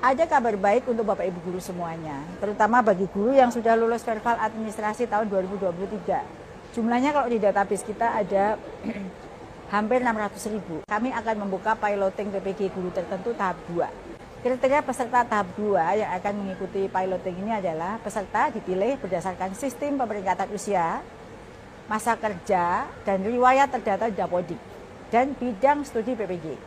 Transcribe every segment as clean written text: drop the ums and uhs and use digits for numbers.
Ada kabar baik untuk Bapak Ibu guru semuanya, terutama bagi guru yang sudah lulus verbal administrasi tahun 2023. Jumlahnya kalau di database kita ada hampir 600.000. Kami akan membuka piloting PPG guru tertentu tahap 2. Kriteria peserta tahap 2 yang akan mengikuti piloting ini adalah peserta dipilih berdasarkan sistem pemeringkatan usia, masa kerja, dan riwayat terdata di Dapodik, dan bidang studi PPG.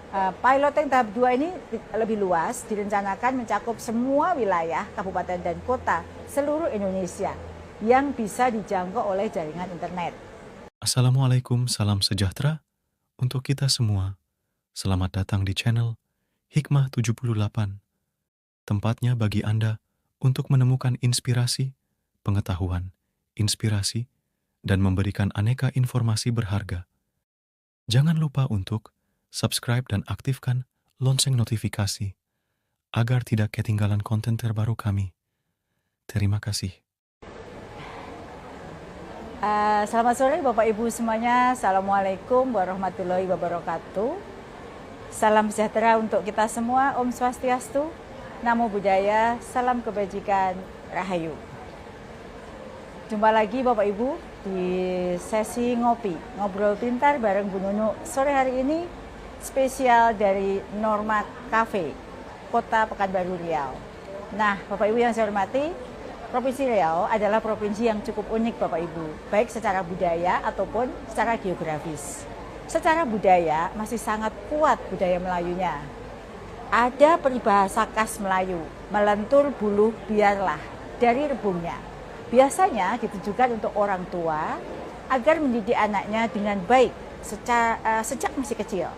Piloting tahap 2 ini lebih luas, direncanakan mencakup semua wilayah, kabupaten dan kota seluruh Indonesia yang bisa dijangkau oleh jaringan internet. Assalamualaikum, salam sejahtera untuk kita semua. Selamat datang di channel Hikmah 78, tempatnya bagi Anda untuk menemukan inspirasi, pengetahuan, inspirasi, dan memberikan aneka informasi berharga. Jangan lupa untuk subscribe dan aktifkan lonceng notifikasi agar tidak ketinggalan konten terbaru kami. Terima kasih. Selamat sore Bapak Ibu semuanya. Assalamualaikum warahmatullahi wabarakatuh. Salam sejahtera untuk kita semua. Om Swastiastu, Namo Buddhaya, salam kebajikan, Rahayu. Jumpa lagi Bapak Ibu di sesi ngopi, ngobrol pintar bareng Bu Nunu. Sore hari ini spesial dari Norma Cafe, Kota Pekanbaru Riau. Nah, Bapak Ibu yang saya hormati, Provinsi Riau adalah provinsi yang cukup unik Bapak Ibu, baik secara budaya ataupun secara geografis. Secara budaya masih sangat kuat budaya Melayunya. Ada peribahasa khas Melayu, melentur buluh biarlah dari rebungnya. Biasanya ditujukan untuk orang tua agar mendidik anaknya dengan baik sejak masih kecil.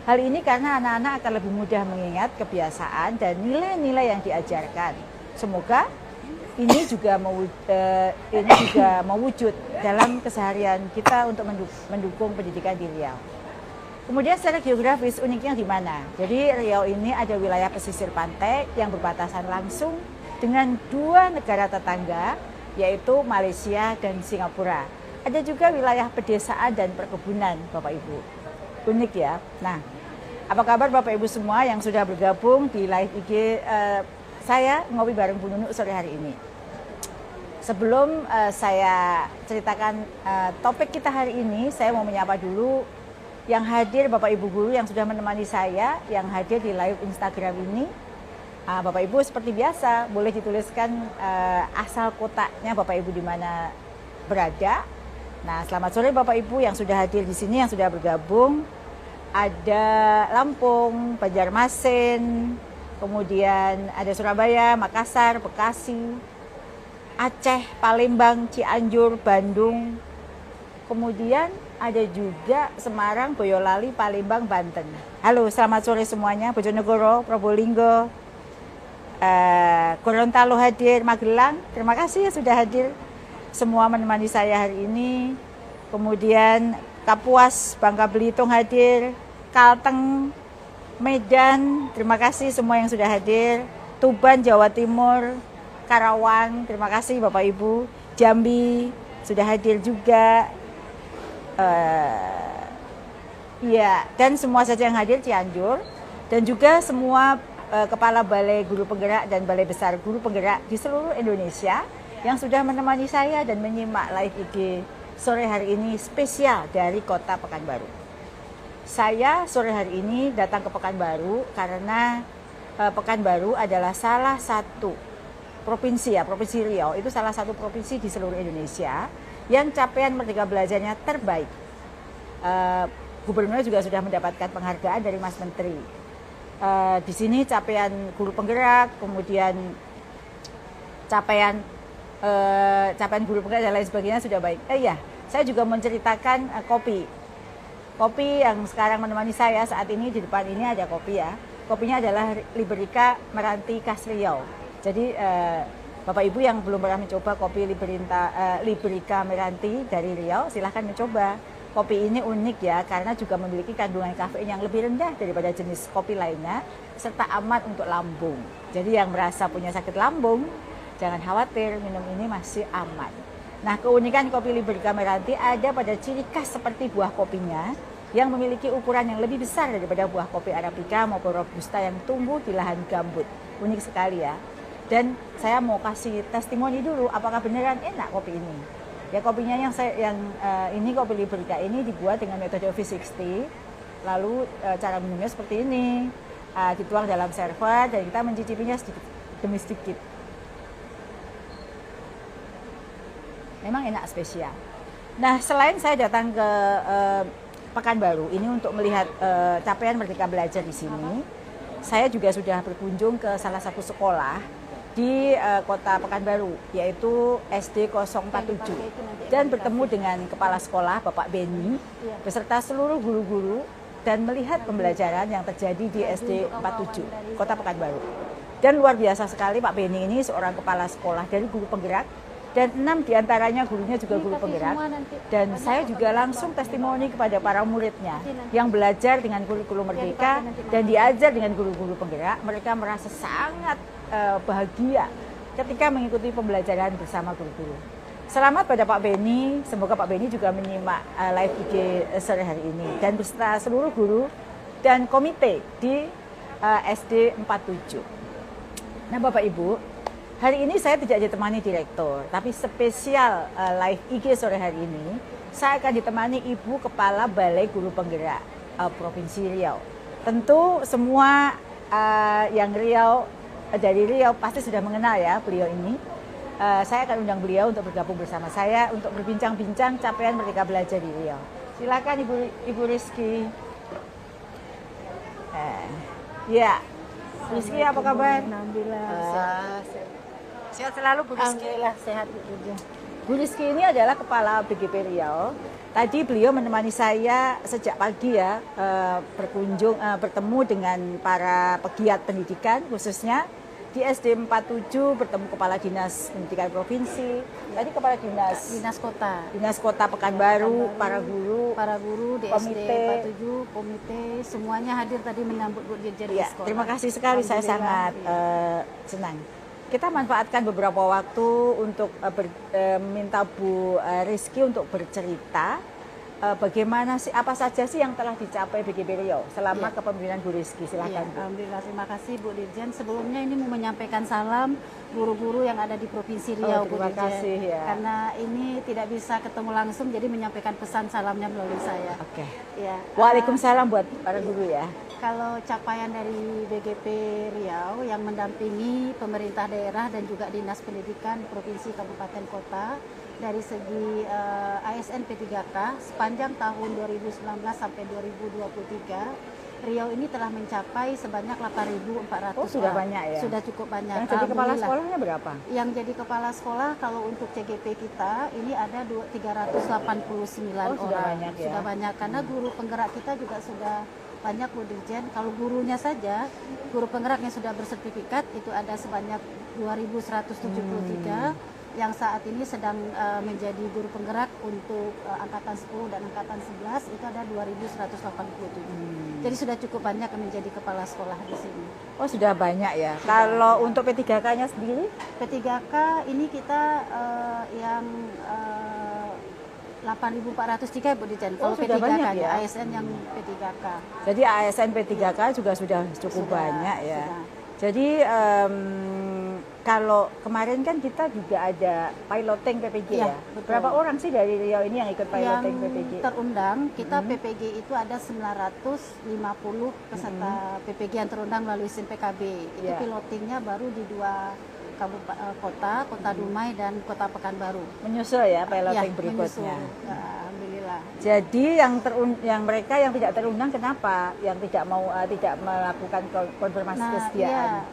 Hal ini karena anak-anak akan lebih mudah mengingat kebiasaan dan nilai-nilai yang diajarkan. Semoga ini juga mewujud dalam keseharian kita untuk mendukung pendidikan di Riau. Kemudian secara geografis uniknya di mana? Jadi Riau ini ada wilayah pesisir pantai yang berbatasan langsung dengan dua negara tetangga, yaitu Malaysia dan Singapura. Ada juga wilayah pedesaan dan perkebunan, Bapak Ibu. Unik ya. Nah, apa kabar Bapak Ibu semua yang sudah bergabung di live IG saya ngopi bareng Bu Nunu sore hari ini. Sebelum saya ceritakan topik kita hari ini, saya mau menyapa dulu yang hadir Bapak Ibu guru yang sudah menemani saya, yang hadir di live Instagram ini. Bapak Ibu seperti biasa boleh dituliskan asal kotanya Bapak Ibu di mana berada. Nah, selamat sore Bapak Ibu yang sudah hadir di sini, yang sudah bergabung. Ada Lampung, Banjarmasin, kemudian ada Surabaya, Makassar, Bekasi, Aceh, Palembang, Cianjur, Bandung. Kemudian ada juga Semarang, Boyolali, Palembang, Banten. Halo, selamat sore semuanya. Bojonegoro, Probolinggo, Gorontalo hadir, Magelang. Terima kasih ya sudah hadir semua menemani saya hari ini. Kemudian Kapuas, Bangka Belitung hadir, Kalteng, Medan, terima kasih semua yang sudah hadir. Tuban, Jawa Timur, Karawang, terima kasih Bapak Ibu. Jambi sudah hadir juga. Dan semua saja yang hadir, Cianjur, dan juga semua kepala balai guru penggerak dan balai besar guru penggerak di seluruh Indonesia yang sudah menemani saya dan menyimak live IG sore hari ini spesial dari Kota Pekanbaru. Saya sore hari ini datang ke Pekanbaru karena Pekanbaru adalah salah satu provinsi Riau itu salah satu provinsi di seluruh Indonesia yang capaian Merdeka Belajarnya terbaik. Gubernur juga sudah mendapatkan penghargaan dari Mas Menteri. Di sini capaian guru penggerak, kemudian capaian guru penggerak dan lain sebagainya sudah baik. Saya juga menceritakan kopi yang sekarang menemani saya saat ini. Di depan ini ada kopi ya. Kopinya adalah Liberica Meranti Khas Riau. Jadi Bapak Ibu yang belum pernah mencoba kopi Liberica Meranti dari Riau, silahkan mencoba. Kopi ini unik ya, karena juga memiliki kandungan kafein yang lebih rendah daripada jenis kopi lainnya, serta aman untuk lambung. Jadi yang merasa punya sakit lambung, jangan khawatir, minum ini masih aman. Nah, keunikan kopi Liberica Meranti ada pada ciri khas seperti buah kopinya yang memiliki ukuran yang lebih besar daripada buah kopi Arabica maupun Robusta yang tumbuh di lahan gambut. Unik sekali ya. Dan saya mau kasih testimoni dulu apakah beneran enak kopi ini. Ya kopinya ini kopi Liberica ini dibuat dengan metode V60. Lalu cara minumnya seperti ini. Dituang dalam server dan kita mencicipinya sedikit demi sedikit. Memang enak spesial. Nah, selain saya datang ke Pekanbaru ini untuk melihat capaian Merdeka Belajar di sini, saya juga sudah berkunjung ke salah satu sekolah di kota Pekanbaru, yaitu SD 047, dan bertemu dengan kepala sekolah Bapak Beni beserta seluruh guru-guru dan melihat pembelajaran yang terjadi di SD 47 Kota Pekanbaru. Dan luar biasa sekali Pak Beni ini seorang kepala sekolah dari guru penggerak, dan 6 diantaranya gurunya juga guru penggerak. Dan saya juga langsung testimoni kepada para muridnya yang belajar dengan kurikulum Merdeka dan diajar dengan guru-guru penggerak. Mereka merasa sangat bahagia ketika mengikuti pembelajaran bersama guru-guru. Selamat pada Pak Beni, semoga Pak Beni juga menyimak live IG sore hari ini dan beserta seluruh guru dan komite di SD 47. Nah Bapak Ibu, hari ini saya tidak ditemani direktur, tapi spesial live IG sore hari ini saya akan ditemani Ibu Kepala Balai Guru Penggerak Provinsi Riau. Tentu semua yang dari Riau pasti sudah mengenal ya beliau ini. Saya akan undang beliau untuk bergabung bersama saya untuk berbincang-bincang capaian Merdeka Belajar di Riau. Silakan Ibu Rizky. Ya, Rizky apa kabar? Alhamdulillah. Sehat selalu Bu Rizky. Alhamdulillah sehat Bu Dirjen. Bu Rizky ini adalah Kepala BGP Riau. Tadi beliau menemani saya sejak pagi ya, bertemu dengan para pegiat pendidikan khususnya di SD 47, bertemu Kepala Dinas Pendidikan Provinsi, tadi Kepala Dinas Kota Pekanbaru, para guru di komite. SD 47, komite, semuanya hadir tadi menyambut Bu Dirjen di Ya, sekolah. terima kasih sekali, saya sangat senang. Kita manfaatkan beberapa waktu untuk meminta Bu Rizky untuk bercerita bagaimana sih, apa saja sih yang telah dicapai BGP Riau selama kepemimpinan Bu Rizky. Silakan. Ya, alhamdulillah, terima kasih Bu Dirjen. Sebelumnya ini mau menyampaikan salam guru-guru yang ada di Provinsi Riau, Bu terima Dirjen. kasih ya. Karena ini tidak bisa ketemu langsung, jadi menyampaikan pesan salamnya melalui saya. Oke. Ya. Waalaikumsalam buat para guru ya. Kalau capaian dari BGP Riau yang mendampingi pemerintah daerah dan juga Dinas Pendidikan Provinsi Kabupaten Kota dari segi ASN P3K sepanjang tahun 2019 sampai 2023, Riau ini telah mencapai sebanyak 8.400. Oh, sudah banyak ya? Sudah cukup banyak. Yang jadi kepala sekolahnya berapa? Yang jadi kepala sekolah kalau untuk CGP kita ini ada 389 sudah orang. banyak ya? Sudah banyak karena guru penggerak kita juga sudah banyak Bu Dirjen. Kalau gurunya saja, guru penggerak yang sudah bersertifikat itu ada sebanyak 2.173 yang saat ini sedang menjadi guru penggerak untuk angkatan 10 dan angkatan 11 itu ada 2.187. Jadi sudah cukup banyak yang menjadi kepala sekolah di sini. Oh, sudah banyak ya. Kalau untuk P3K-nya sendiri? P3K ini kita yang 8.403 Bu Dirjen. Kalau sudah P3K banyak ya? ASN yang P3K. Jadi ASN P3K juga sudah cukup banyak ya. Sudah. Jadi kalau kemarin kan kita juga ada piloting PPG ya. Betul. Berapa orang sih dari Riau ini yang ikut piloting Yang PPG? terundang, kita PPG itu ada 950 peserta PPG yang terundang melalui SIM PKB. Itu pilotingnya baru di 2 kota Dumai dan Kota Pekanbaru. Menyusul ya piloting berikutnya. Ya, alhamdulillah. Jadi yang mereka yang tidak terundang kenapa? Yang tidak mau tidak melakukan konfirmasi kesediaan?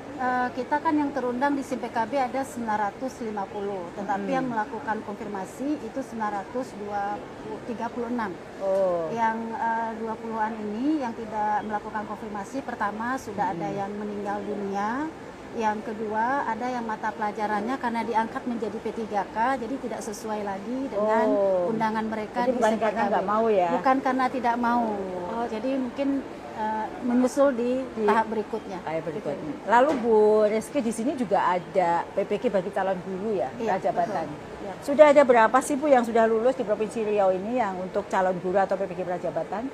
Kita kan yang terundang di SIM PKB ada 950, tetapi yang melakukan konfirmasi itu 936. Oh. Yang 20-an ini yang tidak melakukan konfirmasi, pertama sudah ada yang meninggal dunia. Yang kedua, ada yang mata pelajarannya karena diangkat menjadi P3K, jadi tidak sesuai lagi dengan undangan mereka. Jadi di bukan SIM karena PKB. nggak mau ya? Bukan karena tidak mau. Jadi mungkin menyusul di tahap berikutnya. Kayak berikutnya. Lalu Bu Reski, di sini juga ada PPG bagi calon guru ya, Iya, prajabatan. betul. Ya. Sudah ada berapa sih Bu yang sudah lulus di Provinsi Riau ini yang untuk calon guru atau PPG prajabatan?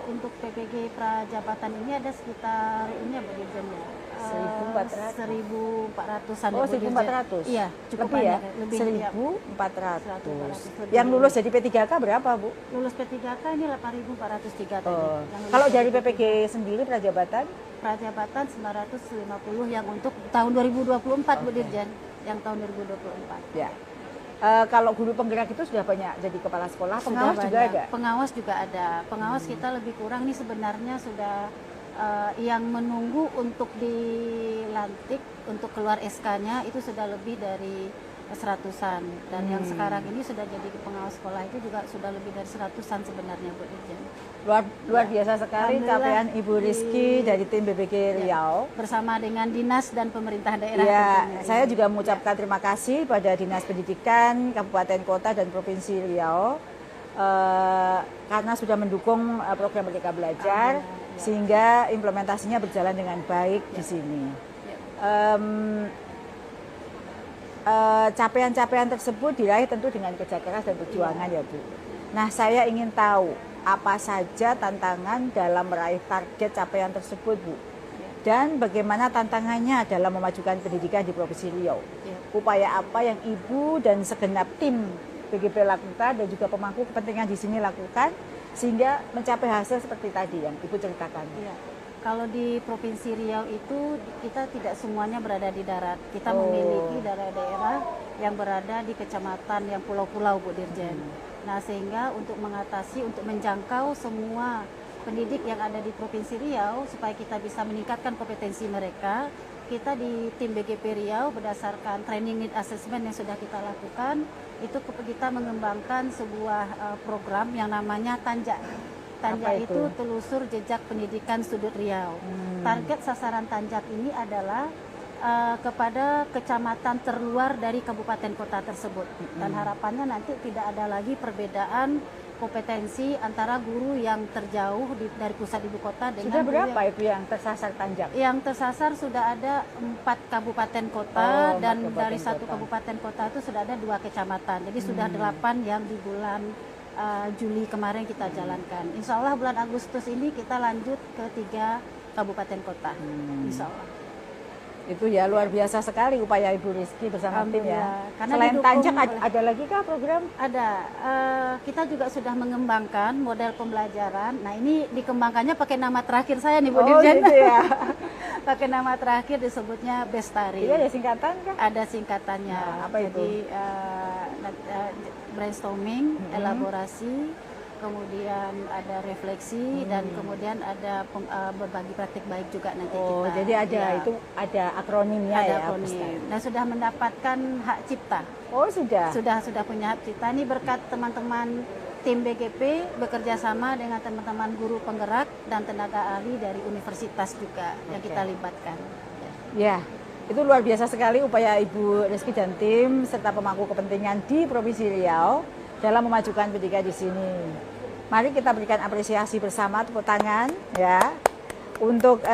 Untuk PPG prajabatan ini ada sekitar ini ya Bu Dirjen ya. 1.400. 1.400-an Oh, ya, Bu Dirjen. 1.400. Iya, cukup Lebih ya? banyak. Lebih, ya. 1.400. 1.400. Yang lulus jadi P3K berapa Bu? Lulus P3K ini 8.403 tadi. Oh. Yang lulus Kalau dari PPG sendiri prajabatan? prajabatan 950 yang untuk tahun 2024 Bu Dirjen. Yang tahun 2024. Ya. Kalau guru penggerak itu sudah banyak jadi kepala sekolah, Sudah pengawas juga banyak. ada? Pengawas juga ada. Pengawas kita lebih kurang nih sebenarnya sudah yang menunggu untuk dilantik, untuk keluar SK-nya itu sudah lebih dari 100-an. Dan yang sekarang ini sudah jadi pengawas sekolah itu juga sudah lebih dari 100-an sebenarnya Bu Dirjen. Luar biasa sekali Alhamdulillah capaian Ibu Rizky dari tim BPG Riau. Bersama dengan dinas dan pemerintah daerah. Ya, tentunya. saya juga mengucapkan terima kasih pada Dinas Pendidikan Kabupaten Kota dan Provinsi Riau karena sudah mendukung program Merdeka Belajar sehingga implementasinya berjalan dengan baik di sini. Capaian-capaian tersebut diraih tentu dengan kerja keras dan perjuangan ya Bu. Nah, saya ingin tahu apa saja tantangan dalam meraih target capaian tersebut Bu, dan bagaimana tantangannya dalam memajukan pendidikan di Provinsi Riau. Upaya apa yang Ibu dan segenap tim BGP lakukan dan juga pemangku kepentingan di sini lakukan sehingga mencapai hasil seperti tadi yang Ibu ceritakan. Iya. Kalau di Provinsi Riau itu kita tidak semuanya berada di darat. Kita memiliki daerah-daerah yang berada di kecamatan yang pulau-pulau Bu Dirjen. Nah, sehingga untuk mengatasi, untuk menjangkau semua pendidik yang ada di Provinsi Riau supaya kita bisa meningkatkan kompetensi mereka, kita di tim BGP Riau berdasarkan training need assessment yang sudah kita lakukan, itu kita mengembangkan sebuah program yang namanya Tanjak. Tanjak itu telusur jejak pendidikan sudut Riau. Target sasaran Tanjak ini adalah kepada kecamatan terluar dari kabupaten kota tersebut. Dan harapannya nanti tidak ada lagi perbedaan kompetensi antara guru yang terjauh dari pusat ibu kota dengan sudah berapa itu yang tersasar Tanjak? Yang tersasar sudah ada 4 kabupaten kota dan dari satu kabupaten kota itu sudah ada 2 kecamatan. Jadi sudah 8 yang di bulan Juli kemarin kita jalankan. Insya Allah bulan Agustus ini kita lanjut ke 3 kabupaten kota. Insya Allah. Itu ya luar biasa sekali upaya Ibu Rizky bersama tim ya. Karena selain Tanjak ada lagi kah program? Ada. Kita juga sudah mengembangkan model pembelajaran. Nah, ini dikembangkannya pakai nama terakhir saya nih Bu Dirjen. Gitu ya. Pakai nama terakhir disebutnya Bestari. Iya, ada singkatan kah? Ada singkatannya. Nah, apa itu? Jadi brainstorming, elaborasi, kemudian ada refleksi dan kemudian ada berbagi praktik baik juga nanti kita. Jadi ada itu ada akronimnya ada ya. akronim. Dan sudah mendapatkan hak cipta. Oh, sudah. Sudah punya hak cipta. Ini berkat teman-teman tim BGP bekerja sama dengan teman-teman guru penggerak dan tenaga ahli dari universitas juga yang kita libatkan. Ya. Itu luar biasa sekali upaya Ibu Rizky dan tim serta pemangku kepentingan di Provinsi Riau dalam memajukan pendidikan di sini. Mari kita berikan apresiasi bersama, tepuk tangan ya untuk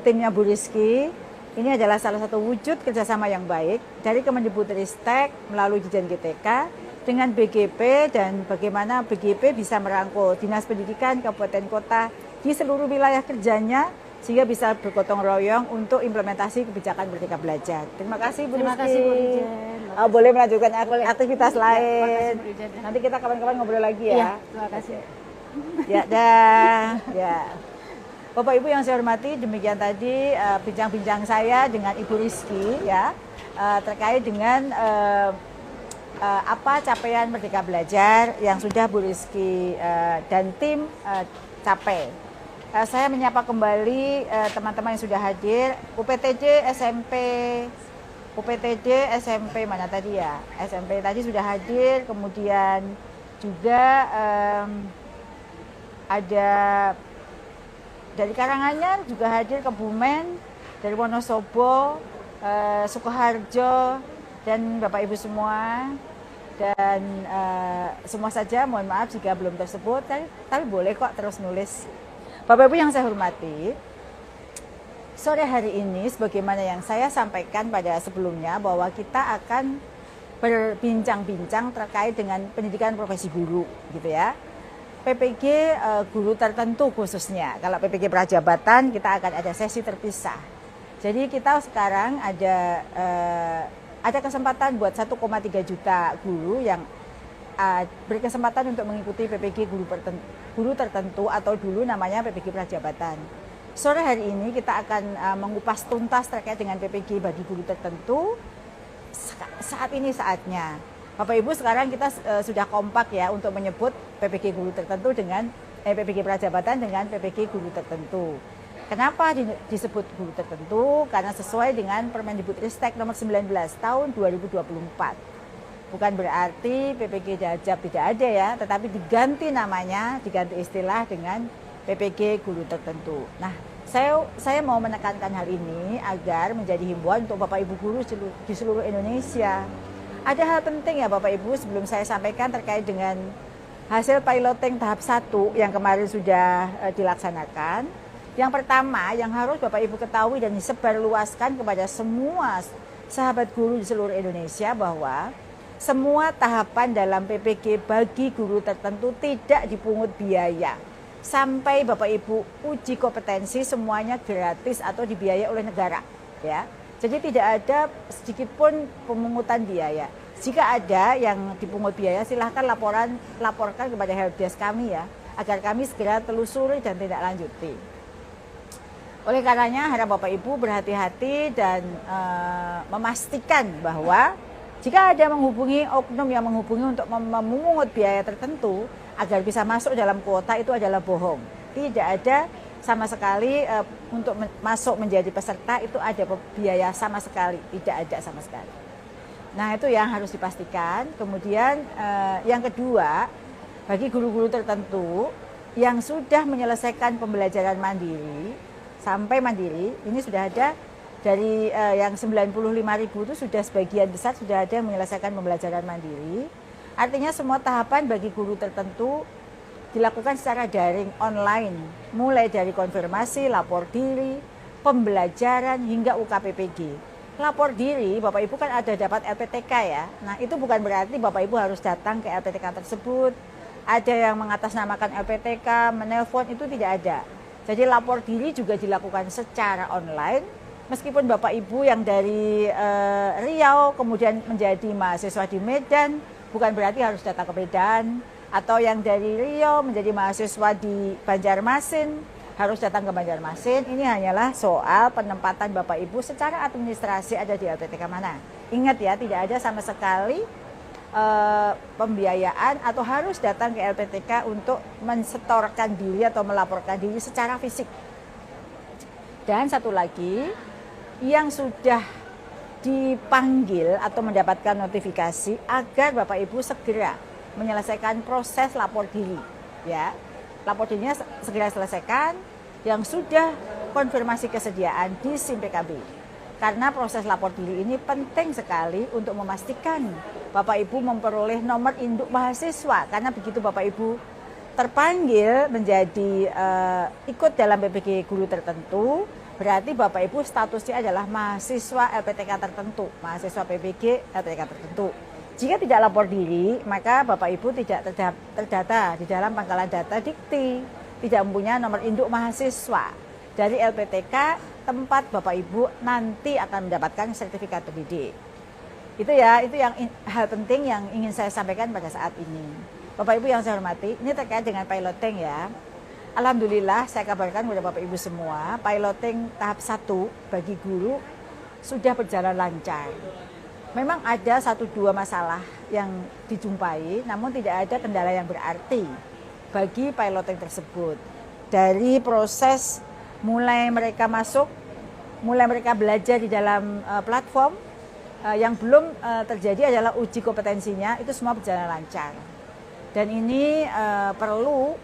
timnya Bu Rizky. Ini adalah salah satu wujud kerjasama yang baik dari Kemendikbudristek melalui Dirjen GTK dengan BGP dan bagaimana BGP bisa merangkul Dinas Pendidikan Kabupaten Kota di seluruh wilayah kerjanya sehingga bisa bergotong royong untuk implementasi kebijakan Merdeka Belajar. Terima kasih Bu Rizky. Terima kasih Bu Dirjen. Boleh melanjutkan aktivitas lain. Terima kasih, Bu Dirjen. Nanti kita kapan-kapan ngobrol lagi ya. Iya, terima kasih. Ya, dah. Ya. Bapak Ibu yang saya hormati, demikian tadi bincang-bincang saya dengan Ibu Rizky ya terkait dengan apa capaian Merdeka Belajar yang sudah Bu Rizky dan tim capai. Saya menyapa kembali teman-teman yang sudah hadir, UPTJ SMP mana tadi ya? SMP tadi sudah hadir, kemudian juga ada dari Karanganyar juga hadir, Kebumen, dari Wonosobo, Sukoharjo, dan Bapak Ibu semua. Dan semua saja mohon maaf jika belum tersebut, tapi boleh kok terus nulis. Bapak Ibu yang saya hormati, sore hari ini sebagaimana yang saya sampaikan pada sebelumnya bahwa kita akan berbincang-bincang terkait dengan pendidikan profesi guru gitu ya. PPG guru tertentu khususnya. Kalau PPG prajabatan kita akan ada sesi terpisah. Jadi kita sekarang ada kesempatan buat 1,3 juta guru yang berkesempatan untuk mengikuti PPG guru tertentu atau dulu namanya PPG prajabatan. Sore hari ini kita akan mengupas tuntas terkait dengan PPG bagi guru tertentu. Saat ini saatnya. Bapak Ibu sekarang kita sudah kompak ya untuk menyebut PPG guru tertentu dengan PPG prajabatan dengan PPG guru tertentu. Kenapa disebut guru tertentu? Karena sesuai dengan Permendikbudristek nomor 19 tahun 2024. Bukan berarti PPG Dajab tidak ada ya, tetapi diganti namanya, diganti istilah dengan PPG guru tertentu. Nah, saya mau menekankan hal ini agar menjadi himbauan untuk Bapak Ibu guru di seluruh Indonesia. Ada hal penting ya Bapak Ibu sebelum saya sampaikan terkait dengan hasil piloting tahap 1 yang kemarin sudah dilaksanakan. Yang pertama yang harus Bapak Ibu ketahui dan disebarluaskan kepada semua sahabat guru di seluruh Indonesia bahwa semua tahapan dalam PPG bagi guru tertentu tidak dipungut biaya. Sampai Bapak Ibu uji kompetensi semuanya gratis atau dibiayai oleh negara ya. Jadi tidak ada sedikit pun pemungutan biaya. Jika ada yang dipungut biaya silahkan laporkan kepada helpdesk kami ya agar kami segera telusuri dan tindak lanjuti. Oleh karenanya harap Bapak Ibu berhati-hati dan memastikan bahwa jika ada menghubungi oknum yang menghubungi untuk memungut biaya tertentu agar bisa masuk dalam kuota itu adalah bohong. Tidak ada sama sekali untuk masuk menjadi peserta itu ada biaya sama sekali, tidak ada sama sekali. Nah itu yang harus dipastikan. Kemudian yang kedua, bagi guru-guru tertentu yang sudah menyelesaikan pembelajaran mandiri sampai mandiri, ini sudah ada dari yang 95.000 itu sudah sebagian besar sudah ada yang menyelesaikan pembelajaran mandiri. Artinya semua tahapan bagi guru tertentu dilakukan secara daring online, mulai dari konfirmasi, lapor diri, pembelajaran hingga UKPPG. Lapor diri, Bapak Ibu kan ada dapat LPTK ya. Nah itu bukan berarti Bapak Ibu harus datang ke LPTK tersebut. Ada yang mengatasnamakan LPTK, menelpon, itu tidak ada. Jadi lapor diri juga dilakukan secara online. Meskipun Bapak Ibu yang dari Riau kemudian menjadi mahasiswa di Medan, bukan berarti harus datang ke Medan. Atau yang dari Riau menjadi mahasiswa di Banjarmasin, harus datang ke Banjarmasin. Ini hanyalah soal penempatan Bapak Ibu secara administrasi ada di LPTK mana. Ingat ya, tidak ada sama sekali pembiayaan atau harus datang ke LPTK untuk mensetorkan diri atau melaporkan diri secara fisik. Dan satu lagi, yang sudah dipanggil atau mendapatkan notifikasi agar Bapak Ibu segera menyelesaikan proses lapor diri ya. Lapor dirinya segera selesaikan yang sudah konfirmasi kesediaan di SIM PKB. Karena proses lapor diri ini penting sekali untuk memastikan Bapak Ibu memperoleh nomor induk mahasiswa, karena begitu Bapak Ibu terpanggil menjadi ikut dalam PPG guru tertentu, berarti Bapak Ibu statusnya adalah mahasiswa LPTK tertentu, mahasiswa PPG LPTK tertentu. Jika tidak lapor diri, maka Bapak Ibu tidak terdata di dalam pangkalan data Dikti, tidak mempunyai nomor induk mahasiswa dari LPTK tempat Bapak Ibu nanti akan mendapatkan sertifikat pendidik. Itu ya, itu yang hal penting yang ingin saya sampaikan pada saat ini. Bapak Ibu yang saya hormati, ini terkait dengan piloting ya. Alhamdulillah saya kabarkan kepada Bapak Ibu semua, piloting tahap 1 bagi guru sudah berjalan lancar. Memang ada 1-2 masalah yang dijumpai, namun tidak ada kendala yang berarti bagi piloting tersebut. Dari proses mulai mereka masuk, mulai mereka belajar di dalam platform, yang belum terjadi adalah uji kompetensinya, itu semua berjalan lancar. Dan ini perlu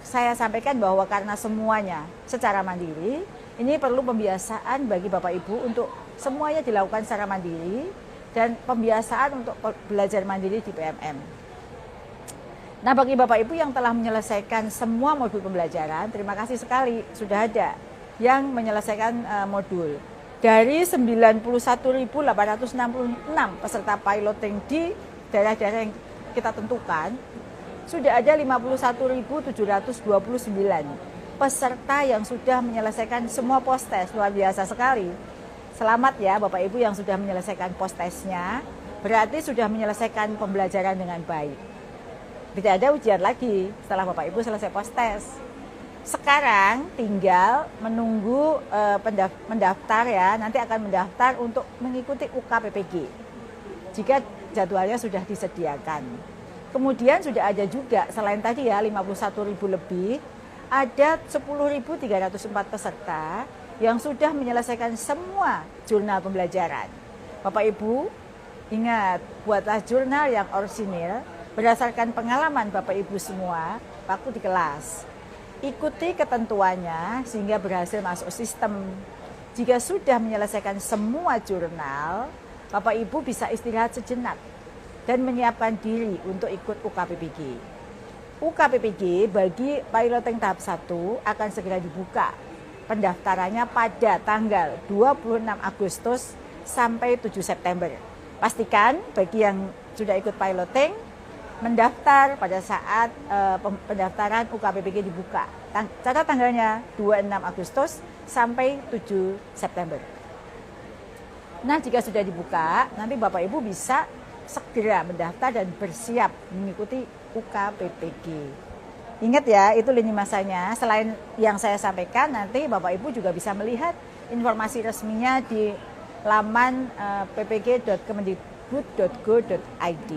saya sampaikan bahwa karena semuanya secara mandiri, ini perlu pembiasaan bagi Bapak Ibu untuk semuanya dilakukan secara mandiri dan pembiasaan untuk belajar mandiri di PMM. Nah, bagi Bapak Ibu yang telah menyelesaikan semua modul pembelajaran, terima kasih sekali sudah ada yang menyelesaikan modul. Dari 91.866 peserta piloting di daerah-daerah yang kita tentukan, sudah ada 51.729 peserta yang sudah menyelesaikan semua post-test. Luar biasa sekali. Selamat ya Bapak Ibu yang sudah menyelesaikan post-testnya, berarti sudah menyelesaikan pembelajaran dengan baik. Tidak ada ujian lagi setelah Bapak Ibu selesai post-test. Sekarang tinggal menunggu mendaftar ya, nanti akan mendaftar untuk mengikuti UKPPG jika jadwalnya sudah disediakan. Kemudian sudah ada juga selain tadi ya 51.000 lebih, ada 10.304 peserta yang sudah menyelesaikan semua jurnal pembelajaran. Bapak Ibu ingat, buatlah jurnal yang orisinil berdasarkan pengalaman Bapak Ibu semua waktu di kelas. Ikuti ketentuannya sehingga berhasil masuk sistem. Jika sudah menyelesaikan semua jurnal, Bapak Ibu bisa istirahat sejenak dan menyiapkan diri untuk ikut UKPPG. UKPPG bagi piloting tahap 1 akan segera dibuka. Pendaftarannya pada tanggal 26 Agustus sampai 7 September. Pastikan bagi yang sudah ikut piloting mendaftar pada saat pendaftaran UKPPG dibuka. Catat tanggalnya 26 Agustus sampai 7 September. Nah, jika sudah dibuka, nanti Bapak Ibu bisa segera mendaftar dan bersiap mengikuti UKPPG. Ingat ya, itu lini masanya. Selain yang saya sampaikan, nanti Bapak Ibu juga bisa melihat informasi resminya di laman ppg.kemendikbud.go.id.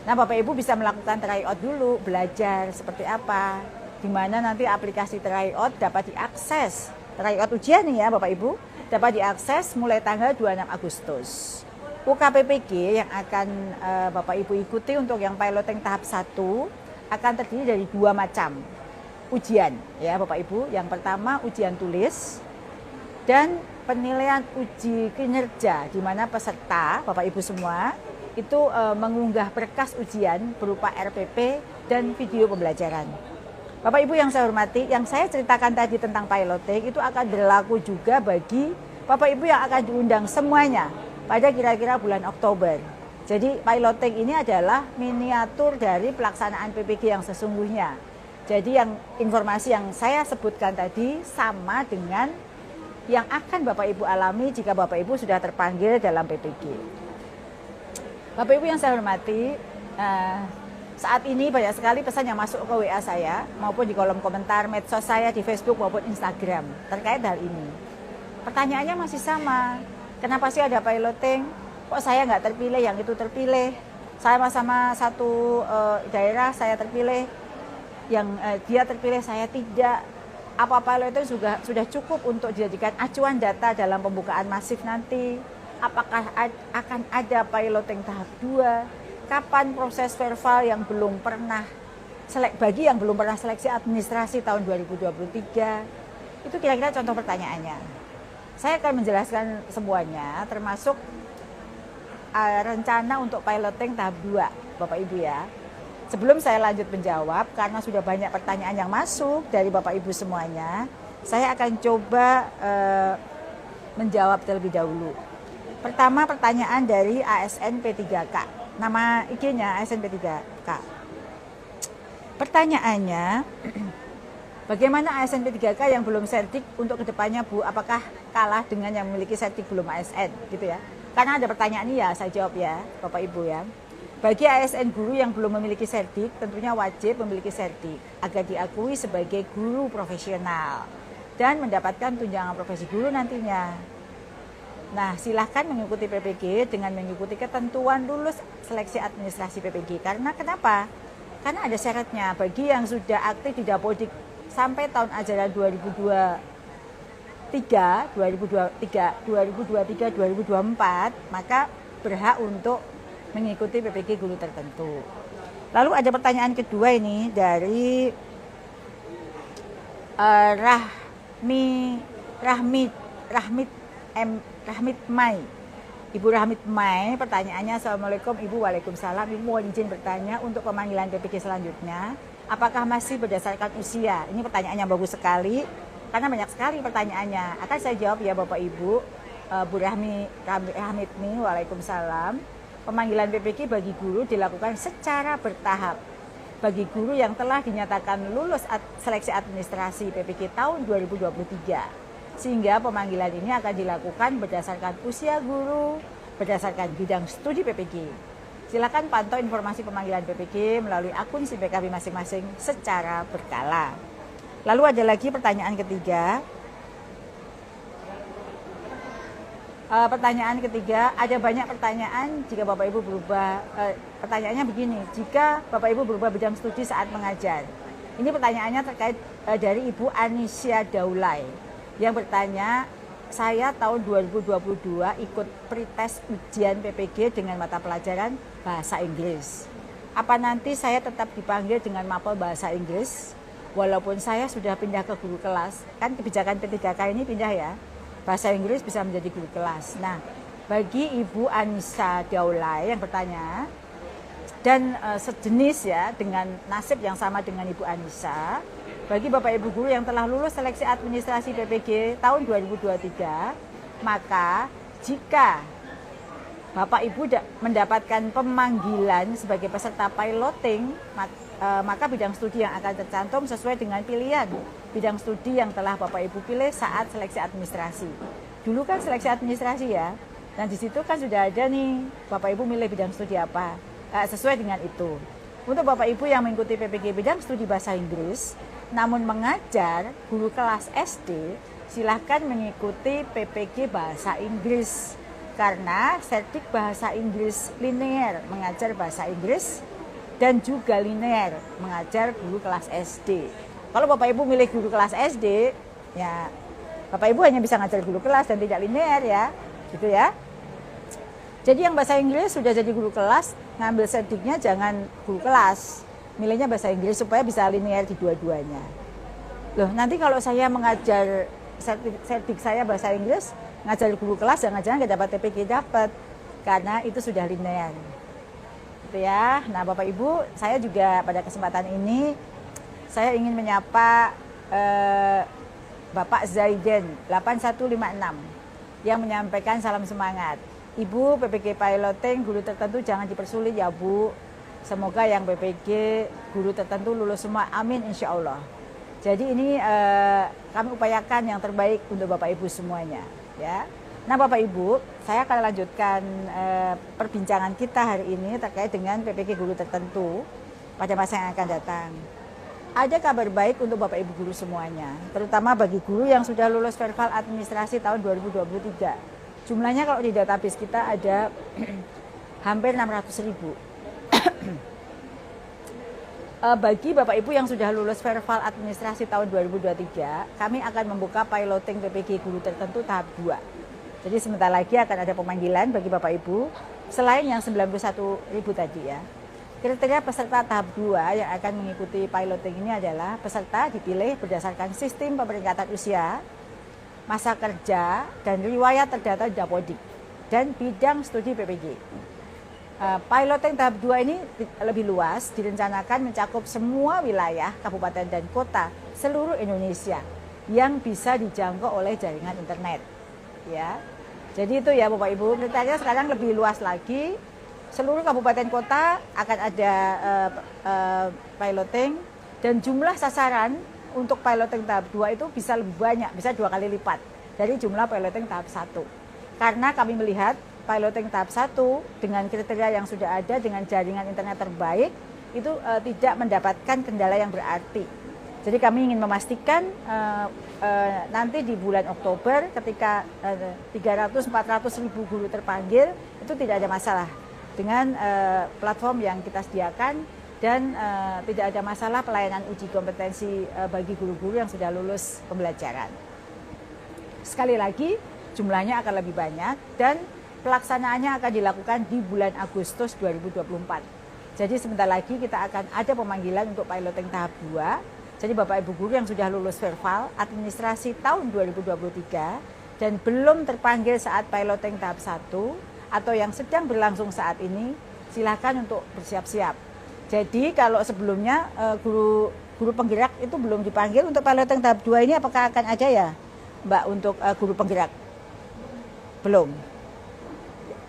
Nah, Bapak Ibu bisa melakukan tryout dulu, belajar seperti apa, di mana nanti aplikasi tryout dapat diakses. Tryout ujian nih ya Bapak Ibu, dapat diakses mulai tanggal 26 Agustus. UKPPG yang akan Bapak Ibu ikuti untuk yang piloting tahap 1 akan terdiri dari 2 macam ujian ya Bapak Ibu. Yang pertama ujian tulis dan penilaian uji kinerja, di mana peserta Bapak Ibu semua itu mengunggah berkas ujian berupa RPP dan video pembelajaran. Bapak Ibu yang saya hormati, yang saya ceritakan tadi tentang piloting itu akan berlaku juga bagi Bapak Ibu yang akan diundang semuanya pada kira-kira bulan Oktober. Jadi piloting ini adalah miniatur dari pelaksanaan PPG yang sesungguhnya. Jadi yang informasi yang saya sebutkan tadi sama dengan yang akan Bapak Ibu alami jika Bapak Ibu sudah terpanggil dalam PPG. Bapak Ibu yang saya hormati, saat ini banyak sekali pesan yang masuk ke WA saya maupun di kolom komentar medsos saya di Facebook maupun Instagram terkait hal ini. Pertanyaannya masih sama, kenapa sih ada piloting? Kok saya nggak terpilih, yang itu terpilih? Saya sama satu daerah saya terpilih, yang dia terpilih saya tidak. Apa piloting sudah cukup untuk dijadikan acuan data dalam pembukaan masif nanti? Apakah akan ada piloting tahap 2? Kapan proses verbal yang belum pernah bagi yang belum pernah seleksi administrasi tahun 2023? Itu kira-kira contoh pertanyaannya. Saya akan menjelaskan semuanya, termasuk rencana untuk piloting tahap 2, Bapak Ibu ya. Sebelum saya lanjut menjawab, karena sudah banyak pertanyaan yang masuk dari Bapak Ibu semuanya, saya akan coba menjawab terlebih dahulu. Pertama, pertanyaan dari ASN P3K. Nama IG-nya ASN P3K. Pertanyaannya, bagaimana ASN P3K yang belum sertik untuk kedepannya Bu? Apakah kalah dengan yang memiliki sertik belum ASN? Gitu ya. Karena ada pertanyaan ini ya, saya jawab ya Bapak Ibu ya. Bagi ASN guru yang belum memiliki sertik, tentunya wajib memiliki sertik agar diakui sebagai guru profesional dan mendapatkan tunjangan profesi guru nantinya. Nah, silahkan mengikuti PPG dengan mengikuti ketentuan lulus seleksi administrasi PPG. Karena kenapa? Karena ada syaratnya. Bagi yang sudah aktif di Dapodik sampai tahun ajaran 2023-2024, maka berhak untuk mengikuti PPG guru tertentu. Lalu ada pertanyaan kedua ini dari Rahmit Mai. Ibu Rahmit Mai, pertanyaannya, Assalamualaikum Ibu, Waalaikumsalam. Ibu mohon izin bertanya untuk pemanggilan PPG selanjutnya, apakah masih berdasarkan usia? Ini pertanyaan yang bagus sekali, karena banyak sekali pertanyaannya. Akan saya jawab ya Bapak Ibu. Bu Rahmit Mai, Waalaikumsalam. Pemanggilan PPG bagi guru dilakukan secara bertahap. Bagi guru yang telah dinyatakan lulus seleksi administrasi PPG tahun 2023. Sehingga pemanggilan ini akan dilakukan berdasarkan usia guru, berdasarkan bidang studi PPG. Silakan pantau informasi pemanggilan PPG melalui akun SIMPKB masing-masing secara berkala. Lalu ada lagi pertanyaan ketiga. Pertanyaan ketiga, ada banyak pertanyaan jika Bapak Ibu berubah, pertanyaannya begini, jika Bapak Ibu berubah bidang studi saat mengajar. Ini pertanyaannya terkait dari Ibu Anisya Daulay yang bertanya, saya tahun 2022 ikut pretest ujian PPG dengan mata pelajaran bahasa Inggris. Apa nanti saya tetap dipanggil dengan mapel bahasa Inggris walaupun saya sudah pindah ke guru kelas? Kan kebijakan P3K ini pindah ya. Bahasa Inggris bisa menjadi guru kelas. Nah, bagi Ibu Anissa Daulay yang bertanya dan sejenis ya dengan nasib yang sama dengan Ibu Anissa, bagi Bapak Ibu guru yang telah lulus seleksi administrasi PPG tahun 2023, maka jika Bapak Ibu mendapatkan pemanggilan sebagai peserta piloting, maka bidang studi yang akan tercantum sesuai dengan pilihan bidang studi yang telah Bapak Ibu pilih saat seleksi administrasi. Dulu kan seleksi administrasi ya, dan di situ kan sudah ada nih Bapak Ibu milih bidang studi apa, sesuai dengan itu. Untuk Bapak Ibu yang mengikuti PPG bidang studi bahasa Inggris, namun mengajar guru kelas SD, silahkan mengikuti PPG bahasa Inggris. Karena sertif bahasa Inggris linear mengajar bahasa Inggris dan juga linear mengajar guru kelas SD. Kalau Bapak Ibu milih guru kelas SD, ya Bapak Ibu hanya bisa ngajar guru kelas dan tidak linear ya, gitu ya. Jadi yang bahasa Inggris sudah jadi guru kelas, ngambil sertifnya jangan guru kelas. Milihnya bahasa Inggris supaya bisa linear di dua-duanya. Loh, nanti kalau saya mengajar sertif saya bahasa Inggris, ngajar guru kelas, jangan-jangan nggak dapat TPG, dapat. Karena itu sudah linear. Gitu ya. Nah, Bapak Ibu, saya juga pada kesempatan ini, saya ingin menyapa Bapak Zaiden 8156 yang menyampaikan salam semangat. Ibu, PPG piloting guru tertentu jangan dipersulit ya Bu. Semoga yang PPG guru tertentu lulus semua, amin insya Allah. Jadi ini kami upayakan yang terbaik untuk Bapak Ibu semuanya ya. Nah Bapak Ibu, saya akan lanjutkan perbincangan kita hari ini terkait dengan PPG guru tertentu pada masa yang akan datang. Ada kabar baik untuk Bapak Ibu guru semuanya, terutama bagi guru yang sudah lulus verbal administrasi tahun 2023. Jumlahnya kalau di database kita ada hampir 600.000. Bagi Bapak Ibu yang sudah lulus verbal administrasi tahun 2023, kami akan membuka piloting PPG guru tertentu tahap 2. Jadi sebentar lagi akan ada pemanggilan bagi Bapak Ibu, selain yang 91.000 tadi ya. Kriteria peserta tahap 2 yang akan mengikuti piloting ini adalah peserta dipilih berdasarkan sistem pemeringkatan usia, masa kerja, dan riwayat terdata di Dapodik, dan bidang studi PPG. Piloting tahap 2 ini lebih luas, direncanakan mencakup semua wilayah, kabupaten dan kota seluruh Indonesia yang bisa dijangkau oleh jaringan internet. Ya, jadi itu ya Bapak Ibu, kriteria sekarang lebih luas lagi. Seluruh kabupaten kota akan ada piloting, dan jumlah sasaran untuk piloting tahap 2 itu bisa lebih banyak, bisa 2 kali lipat dari jumlah piloting tahap 1. Karena kami melihat piloting tahap 1 dengan kriteria yang sudah ada, dengan jaringan internet terbaik, itu tidak mendapatkan kendala yang berarti. Jadi kami ingin memastikan nanti di bulan Oktober ketika 300-400 ribu guru terpanggil, itu tidak ada masalah dengan platform yang kita sediakan, dan tidak ada masalah pelayanan uji kompetensi bagi guru-guru yang sudah lulus pembelajaran. Sekali lagi, jumlahnya akan lebih banyak dan pelaksanaannya akan dilakukan di bulan Agustus 2024. Jadi sebentar lagi kita akan ada pemanggilan untuk piloting tahap 2. Jadi Bapak Ibu guru yang sudah lulus verbal administrasi tahun 2023 dan belum terpanggil saat piloting tahap 1, atau yang sedang berlangsung saat ini, silakan untuk bersiap-siap. Jadi kalau sebelumnya guru penggerak itu belum dipanggil, untuk piloting tahap 2 ini apakah akan ada ya Mbak untuk guru penggerak? Belum.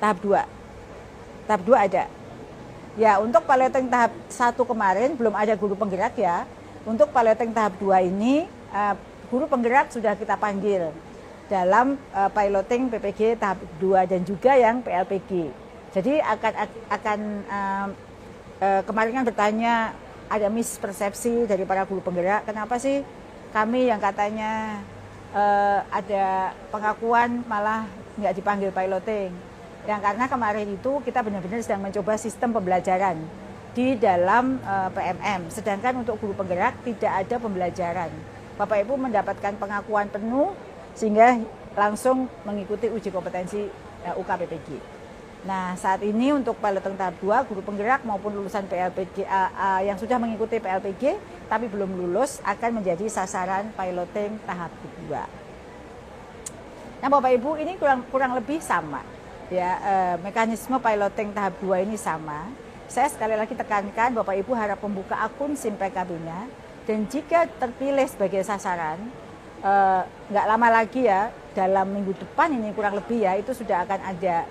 Tahap 2. Tahap 2 ada. Ya, untuk piloting tahap 1 kemarin belum ada guru penggerak ya. Untuk piloting tahap 2 ini guru penggerak sudah kita panggil dalam piloting PPG tahap 2 dan juga yang PLPG. Jadi akan kemarin kan bertanya, ada mispersepsi dari para guru penggerak, kenapa sih kami yang katanya ada pengakuan malah nggak dipanggil piloting. Yang karena kemarin itu kita benar-benar sedang mencoba sistem pembelajaran di dalam PMM. Sedangkan untuk guru penggerak tidak ada pembelajaran. Bapak Ibu mendapatkan pengakuan penuh sehingga langsung mengikuti uji kompetensi UKPPG. Nah, saat ini untuk piloting tahap 2 guru penggerak maupun lulusan PLPG yang sudah mengikuti PLPG tapi belum lulus akan menjadi sasaran piloting tahap 2. Nah, Bapak Ibu ini kurang lebih sama. Ya, mekanisme piloting tahap 2 ini sama. Saya sekali lagi tekankan Bapak Ibu harap membuka akun SIM PKB-nya, dan jika terpilih sebagai sasaran, nggak lama lagi ya, dalam minggu depan ini kurang lebih ya, itu sudah akan ada,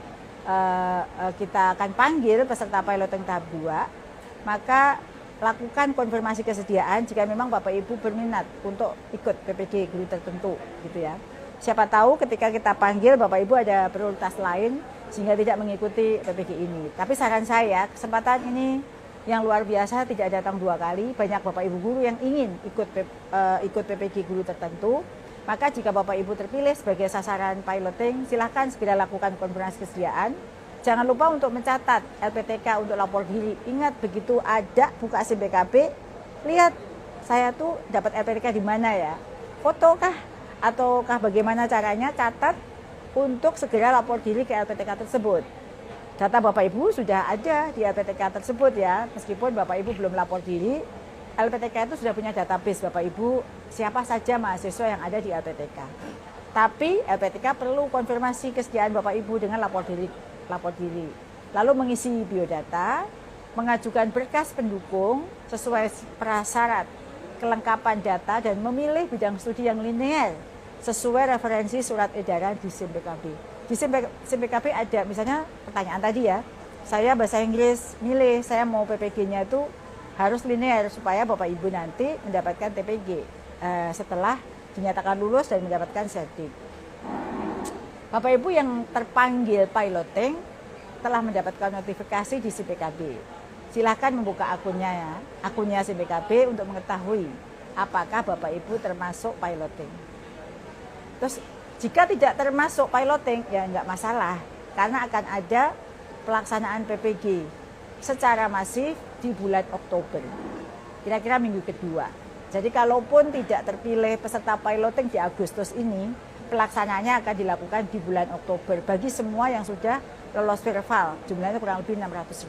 kita akan panggil peserta piloting tahap 2, maka lakukan konfirmasi kesediaan jika memang Bapak Ibu berminat untuk ikut PPG guru tertentu gitu ya. Siapa tahu ketika kita panggil Bapak Ibu ada prioritas lain sehingga tidak mengikuti PPG ini. Tapi saran saya, kesempatan ini yang luar biasa, tidak datang 2 kali. Banyak Bapak Ibu guru yang ingin ikut PPG guru tertentu. Maka jika Bapak Ibu terpilih sebagai sasaran piloting, silahkan segera lakukan konfirmasi kesediaan. Jangan lupa untuk mencatat LPTK untuk lapor diri. Ingat, begitu ada buka SIM PKB, lihat saya tuh dapat LPTK di mana ya? Foto kah? Ataukah bagaimana caranya? Catat untuk segera lapor diri ke LPTK tersebut. Data Bapak Ibu sudah ada di LPTK tersebut ya. Meskipun Bapak Ibu belum lapor diri, LPTK itu sudah punya database Bapak Ibu siapa saja mahasiswa yang ada di LPTK. Tapi LPTK perlu konfirmasi kesediaan Bapak Ibu dengan lapor diri. Lalu mengisi biodata, mengajukan berkas pendukung sesuai prasyarat kelengkapan data, dan memilih bidang studi yang linear sesuai referensi surat edaran di SIM PKB. Di SIM PKB ada misalnya pertanyaan tadi ya, saya bahasa Inggris, milih saya mau PPG-nya itu harus linear supaya Bapak Ibu nanti mendapatkan TPG setelah dinyatakan lulus dan mendapatkan sertif. Bapak Ibu yang terpanggil piloting telah mendapatkan notifikasi di SIM PKB. Silahkan membuka akunnya SIM PKB untuk mengetahui apakah Bapak Ibu termasuk piloting. Terus jika tidak termasuk piloting ya nggak masalah, karena akan ada pelaksanaan PPG secara masif di bulan Oktober, kira-kira minggu kedua. Jadi kalaupun tidak terpilih peserta piloting di Agustus ini, pelaksanaannya akan dilakukan di bulan Oktober bagi semua yang sudah lolos verbal, jumlahnya kurang lebih 600.000.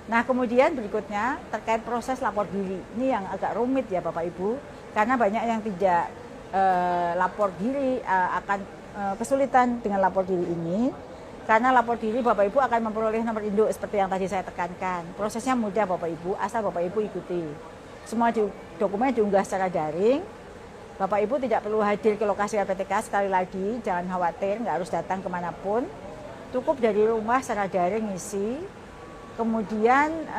Nah, kemudian berikutnya terkait proses lapor diri. Ini yang agak rumit ya Bapak Ibu, karena banyak yang tidak lapor diri, akan kesulitan dengan lapor diri ini. Karena lapor diri Bapak Ibu akan memperoleh nomor induk seperti yang tadi saya tekankan. Prosesnya mudah Bapak Ibu, asal Bapak Ibu ikuti. Semua dokumen diunggah secara daring. Bapak Ibu tidak perlu hadir ke lokasi LPTK, sekali lagi jangan khawatir, nggak harus datang kemanapun. Cukup dari rumah secara daring ngisi. Kemudian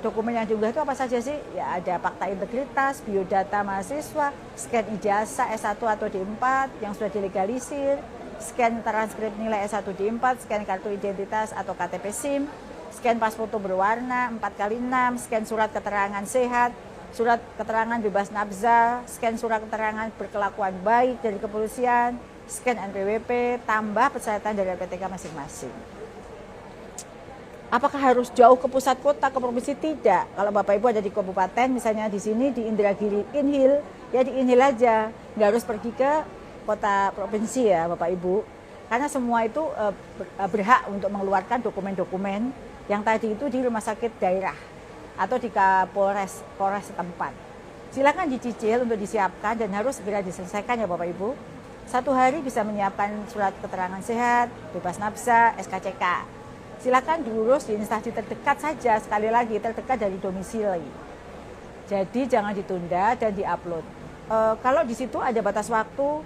dokumen yang diunggah itu apa saja sih? Ya ada fakta integritas, biodata mahasiswa, scan ijazah S1 atau D4 yang sudah dilegalisir, scan transkrip nilai S1 D4, scan kartu identitas atau KTP SIM, scan pas foto berwarna 4x6, scan surat keterangan sehat, surat keterangan bebas nafza, scan surat keterangan berkelakuan baik dari kepolisian, scan NPWP, tambah persyaratan dari LPTK masing-masing. Apakah harus jauh ke pusat kota, ke provinsi? Tidak. Kalau Bapak Ibu ada di kabupaten, misalnya di sini di Indragiri, Inhil, ya di Inhil aja. Nggak harus pergi ke kota provinsi ya Bapak Ibu. Karena semua itu berhak untuk mengeluarkan dokumen-dokumen yang tadi itu di rumah sakit daerah atau di Polres setempat. Silakan dicicil untuk disiapkan dan harus segera diselesaikan ya Bapak Ibu. 1 hari bisa menyiapkan surat keterangan sehat, bebas nafsa, SKCK. Silakan diurus di instansi terdekat saja, sekali lagi terdekat dari domisili. Jadi jangan ditunda dan diupload. Kalau di situ ada batas waktu,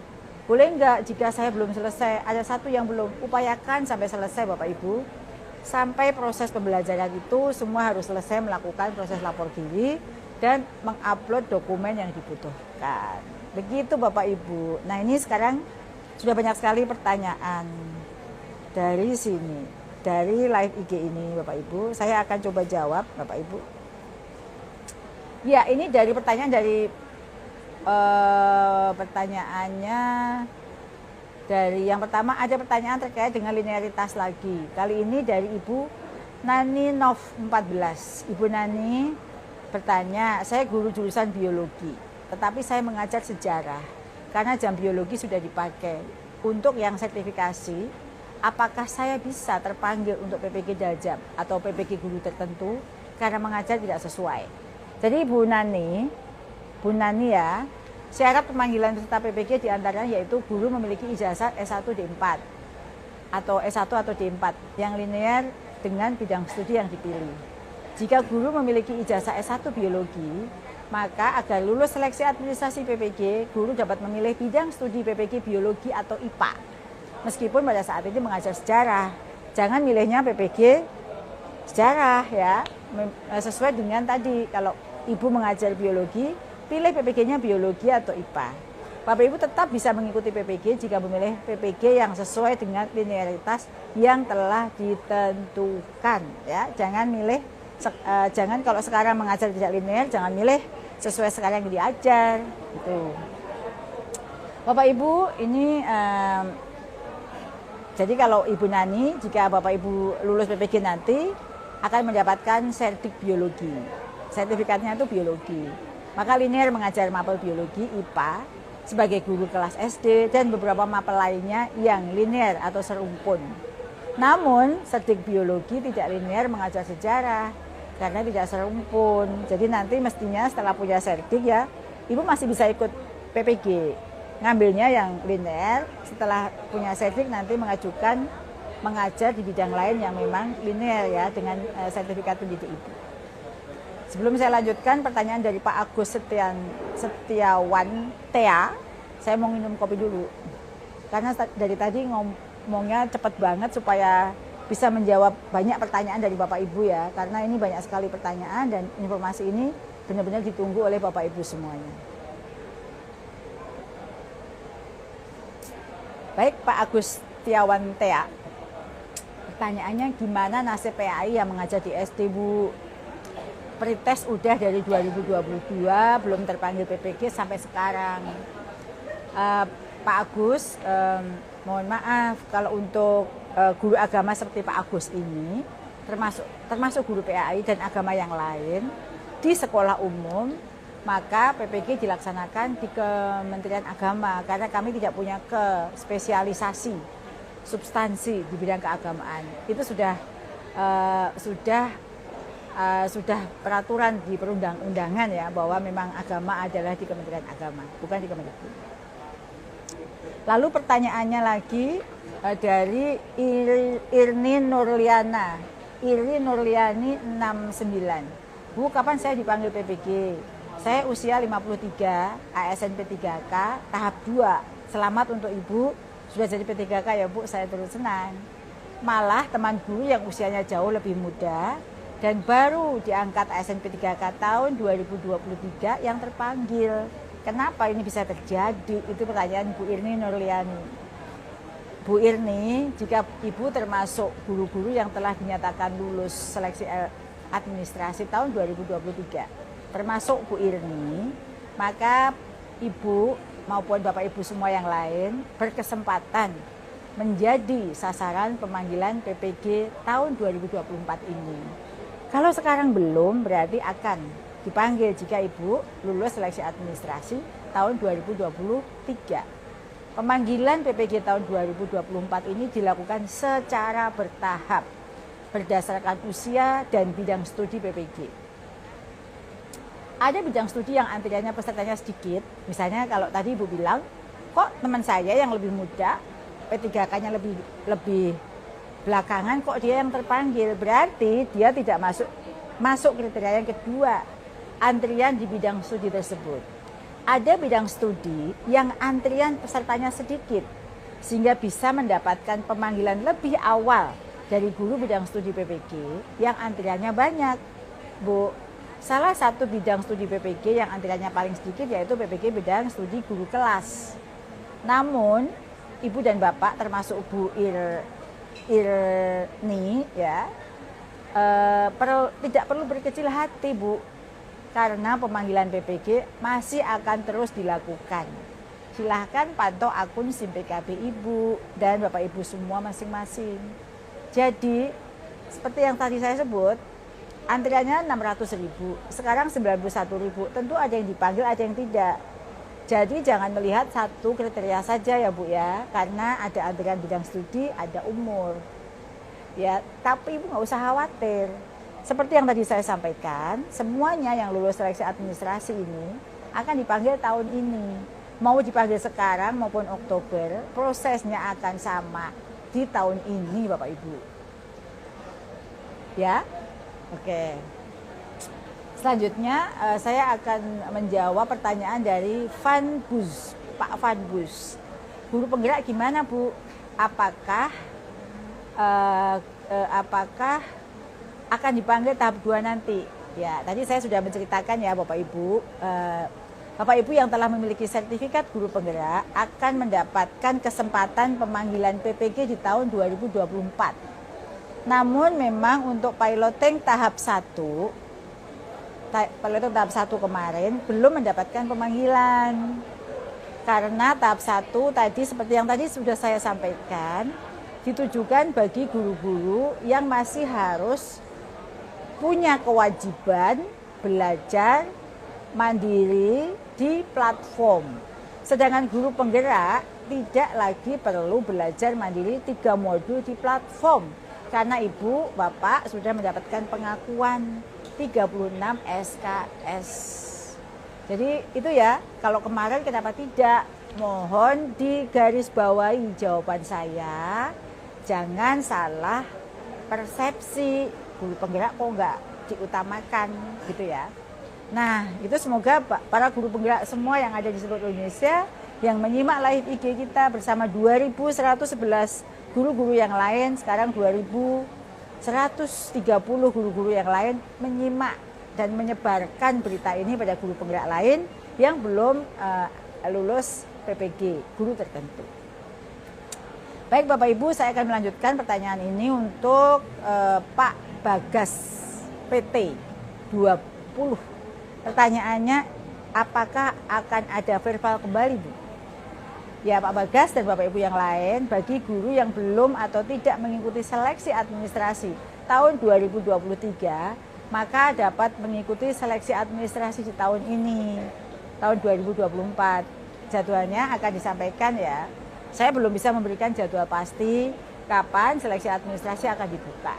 boleh nggak jika saya belum selesai, ada satu yang belum, upayakan sampai selesai Bapak Ibu. Sampai proses pembelajaran itu semua harus selesai melakukan proses lapor diri dan mengupload dokumen yang dibutuhkan. Begitu Bapak Ibu. Nah ini sekarang sudah banyak sekali pertanyaan dari sini, dari live IG ini Bapak Ibu. Saya akan coba jawab Bapak Ibu. Ya ini dari pertanyaan pertanyaannya dari yang pertama, ada pertanyaan terkait dengan linearitas lagi. Kali ini dari Ibu Nani Nov 14. Ibu Nani bertanya, saya guru jurusan biologi, tetapi saya mengajar sejarah karena jam biologi sudah dipakai. Untuk yang sertifikasi, apakah saya bisa terpanggil untuk PPG Daljam atau PPG guru tertentu karena mengajar tidak sesuai? Jadi Bu Nani ya, syarat pemanggilan peserta PPG diantaranya yaitu guru memiliki ijazah S1 D4 atau S1 atau D4 yang linear dengan bidang studi yang dipilih. Jika guru memiliki ijazah S1 biologi, maka agar lulus seleksi administrasi PPG, guru dapat memilih bidang studi PPG biologi atau IPA. Meskipun pada saat ini mengajar sejarah, jangan milihnya PPG sejarah ya, sesuai dengan tadi kalau Ibu mengajar biologi, pilih PPG-nya biologi atau IPA. Bapak Ibu tetap bisa mengikuti PPG jika memilih PPG yang sesuai dengan linearitas yang telah ditentukan ya. Jangan jangan kalau sekarang mengajar tidak linear, jangan milih sesuai sekarang yang diajar gitu. Bapak Ibu ini jadi kalau Ibu Nani, jika Bapak Ibu lulus PPG nanti akan mendapatkan sertif biologi. Sertifikatnya itu biologi. Maka linear mengajar mapel biologi IPA sebagai guru kelas SD dan beberapa mapel lainnya yang linear atau serumpun. Namun sertif biologi tidak linear mengajar sejarah karena tidak serumpun. Jadi nanti mestinya setelah punya sertif ya, Ibu masih bisa ikut PPG. Ngambilnya yang linear, setelah punya sertif nanti mengajukan mengajar di bidang lain yang memang linear ya dengan sertifikat pendidik Ibu. Sebelum saya lanjutkan pertanyaan dari Pak Agus Setiawan Tea, saya mau minum kopi dulu. Karena dari tadi ngomongnya cepat banget supaya bisa menjawab banyak pertanyaan dari Bapak Ibu ya. Karena ini banyak sekali pertanyaan dan informasi ini benar-benar ditunggu oleh Bapak Ibu semuanya. Baik Pak Agus Setiawan Tea, pertanyaannya gimana nasib PAI yang mengajar di SD Bu? Pretest udah dari 2022 belum terpanggil PPG sampai sekarang. Pak Agus, mohon maaf kalau untuk guru agama seperti Pak Agus ini termasuk guru PAI dan agama yang lain di sekolah umum, maka PPG dilaksanakan di Kementerian Agama karena kami tidak punya spesialisasi substansi di bidang keagamaan. Itu sudah peraturan di perundang-undangan ya bahwa memang agama adalah di Kementerian Agama, bukan di Kemendikbud. Lalu pertanyaannya lagi dari Irni Nurliani 69. Bu, kapan saya dipanggil PPG? Saya usia 53, ASN P3K, tahap 2. Selamat untuk Ibu, sudah jadi P3K ya Bu, saya turut senang. Malah teman guru yang usianya jauh lebih muda dan baru diangkat ASN P3K tahun 2023 yang terpanggil. Kenapa ini bisa terjadi? Itu pertanyaan Bu Irni Nurliani. Bu Irni, jika Ibu termasuk guru-guru yang telah dinyatakan lulus seleksi administrasi tahun 2023, termasuk Bu Irni, maka Ibu maupun Bapak Ibu semua yang lain berkesempatan menjadi sasaran pemanggilan PPG tahun 2024 ini. Kalau sekarang belum, berarti akan dipanggil jika Ibu lulus seleksi administrasi tahun 2023. Pemanggilan PPG tahun 2024 ini dilakukan secara bertahap berdasarkan usia dan bidang studi PPG. Ada bidang studi yang antriannya pesertanya sedikit, misalnya kalau tadi Ibu bilang kok teman saya yang lebih muda, P3K-nya lebih belakangan, kok dia yang terpanggil? Berarti dia tidak masuk kriteria yang kedua, antrian di bidang studi tersebut. Ada bidang studi yang antrian pesertanya sedikit, sehingga bisa mendapatkan pemanggilan lebih awal dari guru bidang studi PPG yang antriannya banyak, Bu. Salah satu bidang studi PPG yang antriannya paling sedikit yaitu PPG bidang studi guru kelas. Namun, Ibu dan Bapak termasuk Bu Irni ya, tidak perlu berkecil hati, Bu, karena pemanggilan PPG masih akan terus dilakukan. Silahkan pantau akun SIM PKB Ibu dan Bapak Ibu semua masing-masing. Jadi, seperti yang tadi saya sebut, antriannya 600.000, sekarang 91.000. Tentu ada yang dipanggil, ada yang tidak. Jadi jangan melihat satu kriteria saja ya Bu ya, karena ada antrian bidang studi, ada umur. Ya, tapi Ibu nggak usah khawatir. Seperti yang tadi saya sampaikan, semuanya yang lulus seleksi administrasi ini akan dipanggil tahun ini. Mau dipanggil sekarang maupun Oktober, prosesnya akan sama di tahun ini Bapak Ibu. Ya. Oke. Selanjutnya saya akan menjawab pertanyaan dari Van Bus, Pak Van Bus. Guru penggerak gimana Bu? Apakah akan dipanggil tahap 2 nanti? Ya, tadi saya sudah menceritakan ya Bapak Ibu. Bapak Ibu yang telah memiliki sertifikat guru penggerak akan mendapatkan kesempatan pemanggilan PPG di tahun 2024. Namun memang untuk piloting tahap 1 kemarin belum mendapatkan pemanggilan. Karena tahap 1 tadi seperti yang tadi sudah saya sampaikan, ditujukan bagi guru-guru yang masih harus punya kewajiban belajar mandiri di platform. Sedangkan guru penggerak tidak lagi perlu belajar mandiri 3 modul di platform. Karena Ibu, Bapak sudah mendapatkan pengakuan 36 SKS. Jadi itu ya, kalau kemarin kenapa tidak? Mohon digarisbawahi jawaban saya. Jangan salah persepsi, guru penggerak kok nggak diutamakan gitu ya. Nah, itu semoga para guru penggerak semua yang ada di seluruh Indonesia yang menyimak live IG kita bersama 2.111 guru-guru yang lain, sekarang 2.130 guru-guru yang lain menyimak dan menyebarkan berita ini pada guru penggerak lain yang belum lulus PPG, guru tertentu. Baik Bapak Ibu, saya akan melanjutkan pertanyaan ini untuk Pak Bagas PT 20. Pertanyaannya, apakah akan ada verbal kembali Bu? Ya Pak Bagas dan Bapak Ibu yang lain, bagi guru yang belum atau tidak mengikuti seleksi administrasi tahun 2023, maka dapat mengikuti seleksi administrasi di tahun ini, tahun 2024. Jadwalnya akan disampaikan ya. Saya belum bisa memberikan jadwal pasti kapan seleksi administrasi akan dibuka.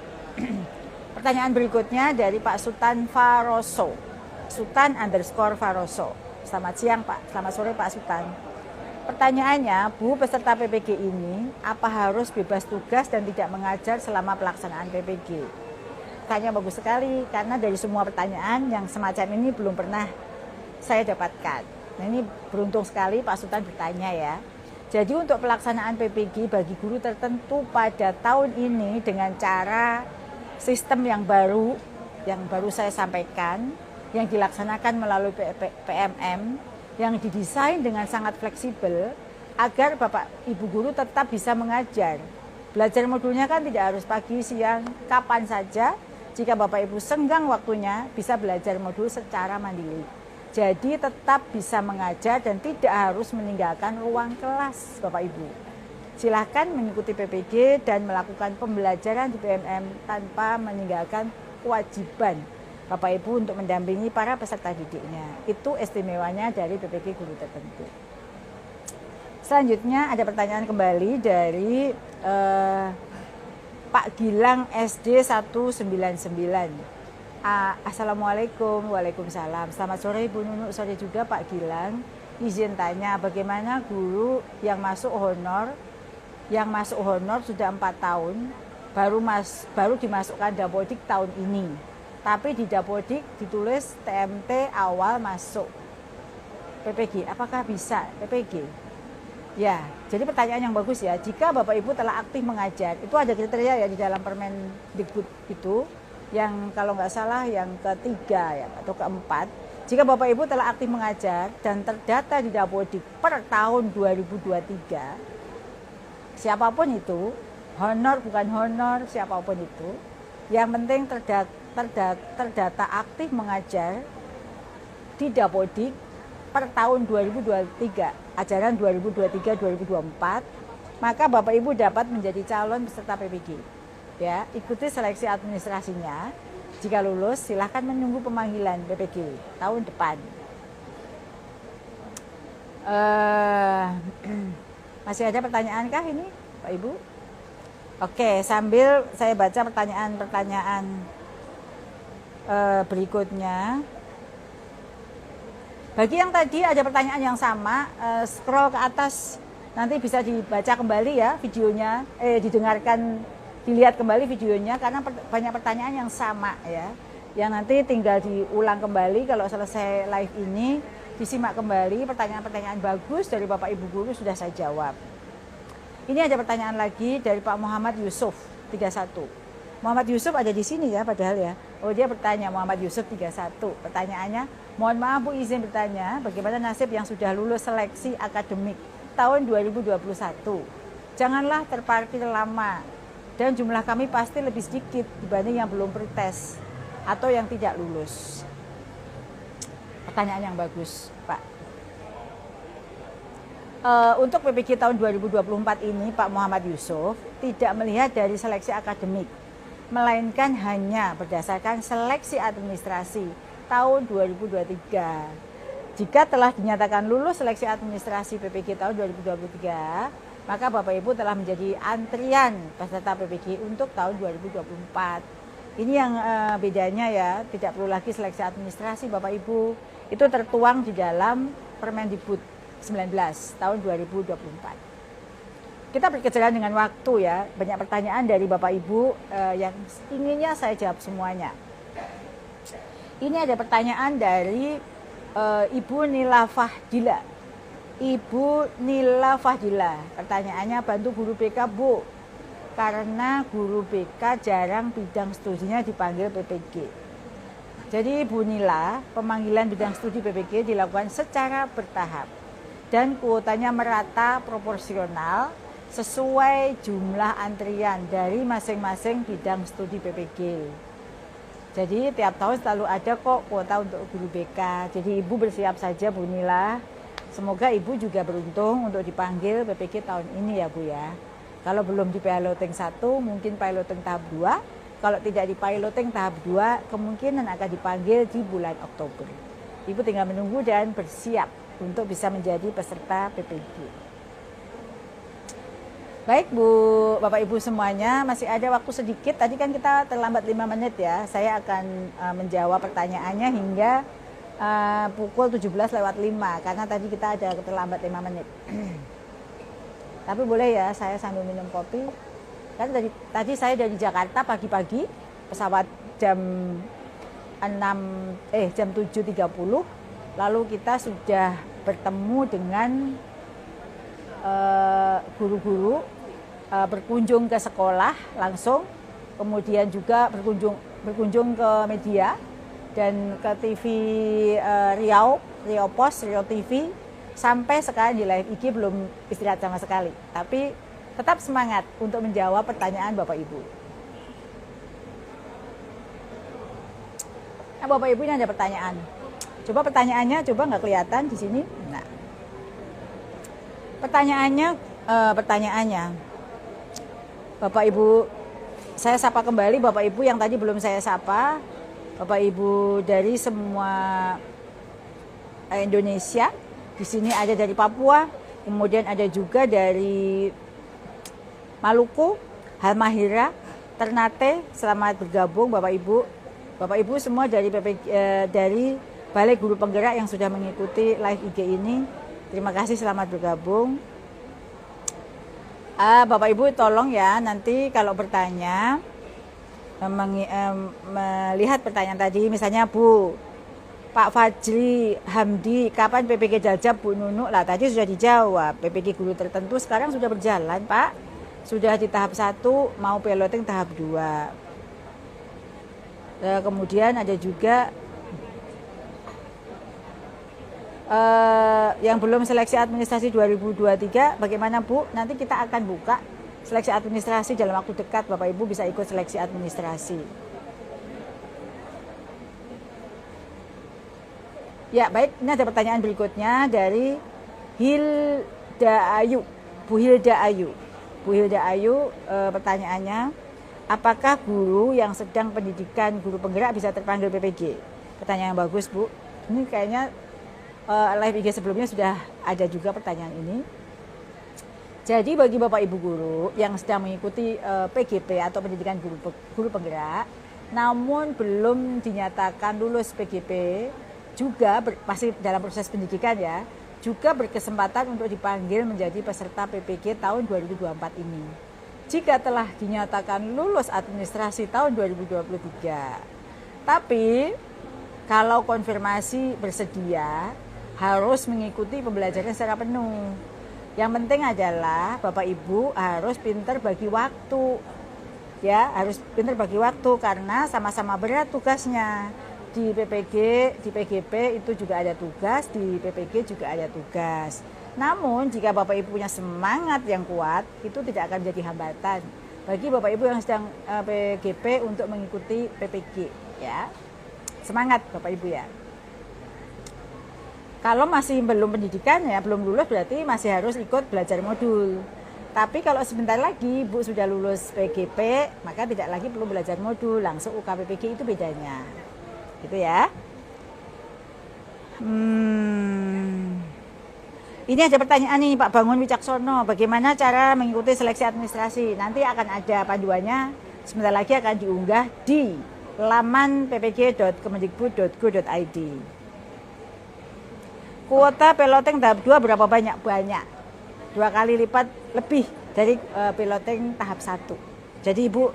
Pertanyaan berikutnya dari Pak Sultan Faroso. Sultan_Faroso. Selamat siang Pak, selamat sore Pak Sultan. Pertanyaannya, Bu, peserta PPG ini apa harus bebas tugas dan tidak mengajar selama pelaksanaan PPG? Pertanyaan bagus sekali, karena dari semua pertanyaan yang semacam ini belum pernah saya dapatkan. Nah ini beruntung sekali Pak Sultan bertanya ya. Jadi untuk pelaksanaan PPG bagi guru tertentu pada tahun ini dengan cara sistem yang baru saya sampaikan, yang dilaksanakan melalui PMM, yang didesain dengan sangat fleksibel agar Bapak Ibu guru tetap bisa mengajar. Belajar modulnya kan tidak harus pagi, siang, kapan saja. Jika Bapak Ibu senggang waktunya bisa belajar modul secara mandiri. Jadi tetap bisa mengajar dan tidak harus meninggalkan ruang kelas Bapak Ibu. Silahkan mengikuti PPG dan melakukan pembelajaran di PMM tanpa meninggalkan kewajiban Bapak Ibu untuk mendampingi para peserta didiknya. Itu istimewanya dari PPG guru tertentu. Selanjutnya ada pertanyaan kembali dari Pak Gilang SD 199. Assalamualaikum. Waalaikumsalam. Selamat sore Ibu Nunuk, sore juga Pak Gilang. izin tanya bagaimana guru yang masuk honor sudah 4 tahun baru dimasukkan Dapodik tahun ini. Tapi di Dapodik ditulis TMT awal masuk PPG. Apakah bisa PPG? Ya, jadi pertanyaan yang bagus ya. Jika Bapak Ibu telah aktif mengajar, itu ada kriteria ya di dalam Permendikbud itu, yang kalau nggak salah yang ketiga ya atau keempat. Jika Bapak Ibu telah aktif mengajar dan terdata di Dapodik per tahun 2023, siapapun itu, honor bukan honor, siapapun itu, yang penting terdata aktif mengajar di Dapodik per tahun 2023, ajaran 2023-2024, maka Bapak Ibu dapat menjadi calon peserta PPG. Ya, ikuti seleksi administrasinya. Jika lulus, silahkan menunggu pemanggilan PPG tahun depan. Masih ada pertanyaan kah ini, Pak Ibu? Oke, sambil saya baca pertanyaan-pertanyaan berikutnya. Bagi yang tadi ada pertanyaan yang sama, scroll ke atas, nanti bisa dibaca kembali ya videonya, dilihat kembali videonya, karena banyak pertanyaan yang sama ya, yang nanti tinggal diulang kembali. Kalau selesai live ini, disimak kembali pertanyaan-pertanyaan bagus dari Bapak Ibu guru sudah saya jawab. Ini ada pertanyaan lagi dari Pak Muhammad Yusuf 31. Muhammad Yusuf ada di sini ya padahal ya. Oh, dia bertanya, Muhammad Yusuf 31. Pertanyaannya, mohon maaf Bu, izin bertanya, bagaimana nasib yang sudah lulus seleksi akademik tahun 2021? Janganlah terparkir lama, dan jumlah kami pasti lebih sedikit dibanding yang belum pretest atau yang tidak lulus. Pertanyaan yang bagus, Pak. Untuk PPG tahun 2024 ini, Pak Muhammad Yusuf tidak melihat dari seleksi akademik, melainkan hanya berdasarkan seleksi administrasi tahun 2023. Jika telah dinyatakan lulus seleksi administrasi PPG tahun 2023, maka Bapak Ibu telah menjadi antrian peserta PPG untuk tahun 2024. Ini yang bedanya ya, tidak perlu lagi seleksi administrasi Bapak Ibu. Itu tertuang di dalam Permendikbud 19 tahun 2024. Kita berkejaran dengan waktu ya, banyak pertanyaan dari Bapak Ibu yang inginnya saya jawab semuanya. Ini ada pertanyaan dari Ibu Nila Fahdila. Ibu Nila Fahdila, pertanyaannya, bantu guru BK Bu, karena guru BK jarang bidang studinya dipanggil PPG. Jadi Bu Nila, pemanggilan bidang studi PPG dilakukan secara bertahap dan kuotanya merata proporsional sesuai jumlah antrian dari masing-masing bidang studi PPG. Jadi tiap tahun selalu ada kok kuota untuk guru BK. Jadi Ibu bersiap saja Bu Nila. Semoga Ibu juga beruntung untuk dipanggil PPG tahun ini ya Bu ya. Kalau belum di piloting 1, mungkin piloting tahap 2. Kalau tidak di piloting tahap 2, kemungkinan akan dipanggil di bulan Oktober. Ibu tinggal menunggu dan bersiap untuk bisa menjadi peserta PPG. Baik Bu, Bapak Ibu semuanya, masih ada waktu sedikit. Tadi kan kita terlambat 5 menit ya. Saya akan menjawab pertanyaannya hingga pukul 17:05 karena tadi kita ada terlambat 5 menit. Tapi boleh ya saya sambil minum kopi. Kan tadi saya dari Jakarta pagi-pagi, pesawat jam 7.30, lalu kita sudah bertemu dengan guru-guru, berkunjung ke sekolah langsung, kemudian juga berkunjung ke media dan ke TV Riau Pos, Riau TV, sampai sekarang di live IG belum istirahat sama sekali. Tapi tetap semangat untuk menjawab pertanyaan Bapak Ibu. Nah, Bapak Ibu ini ada pertanyaan. Coba pertanyaannya, coba nggak kelihatan di sini. Nah, pertanyaannya, Bapak Ibu, saya sapa kembali Bapak Ibu yang tadi belum saya sapa. Bapak Ibu dari semua Indonesia. Di sini ada dari Papua, kemudian ada juga dari Maluku, Halmahera, Ternate. Selamat bergabung Bapak Ibu. Bapak Ibu semua dari Balai Guru Penggerak yang sudah mengikuti live IG ini. Terima kasih, selamat bergabung. Bapak Ibu tolong ya, nanti kalau bertanya, melihat pertanyaan tadi, misalnya Bu, Pak Fajri Hamdi, kapan PPG Jajab Bu Nunuk? Lah tadi sudah dijawab, PPG guru tertentu sekarang sudah berjalan Pak. Sudah di tahap 1, mau piloting tahap 2. Kemudian ada juga yang belum seleksi administrasi 2023, bagaimana Bu? Nanti kita akan buka seleksi administrasi dalam waktu dekat, Bapak Ibu bisa ikut seleksi administrasi. Ya baik, ini ada pertanyaan berikutnya dari Hilda Ayu, Bu Hilda Ayu. Bu Hilda Ayu, pertanyaannya, apakah guru yang sedang pendidikan guru penggerak bisa terpanggil PPG? Pertanyaan yang bagus Bu. Ini kayaknya live IG sebelumnya sudah ada juga pertanyaan ini. Jadi bagi Bapak Ibu guru yang sedang mengikuti PGP atau pendidikan guru penggerak, namun belum dinyatakan lulus PGP, juga masih dalam proses pendidikan ya, juga berkesempatan untuk dipanggil menjadi peserta PPG tahun 2024 ini. Jika telah dinyatakan lulus administrasi tahun 2023. Tapi kalau konfirmasi bersedia harus mengikuti pembelajaran secara penuh. Yang penting adalah Bapak Ibu harus pintar bagi waktu. Ya, harus pintar bagi waktu karena sama-sama berat tugasnya. Di PPG, di PGP itu juga ada tugas, di PPG juga ada tugas. Namun jika Bapak Ibu punya semangat yang kuat, itu tidak akan menjadi hambatan bagi Bapak Ibu yang sedang PGP untuk mengikuti PPG ya. Semangat Bapak Ibu ya. Kalau masih belum pendidikan ya, belum lulus berarti masih harus ikut belajar modul. Tapi kalau sebentar lagi Bu sudah lulus PGP, maka tidak lagi perlu belajar modul, langsung UKPPG, itu bedanya. Gitu ya. Ini ada pertanyaan nih Pak Bangun Wicaksono, bagaimana cara mengikuti seleksi administrasi? Nanti akan ada panduannya, sebentar lagi akan diunggah di laman ppg.kemendikbud.go.id. Kuota piloting tahap 2 berapa banyak? Banyak. 2 kali lipat lebih dari piloting tahap 1. Jadi Ibu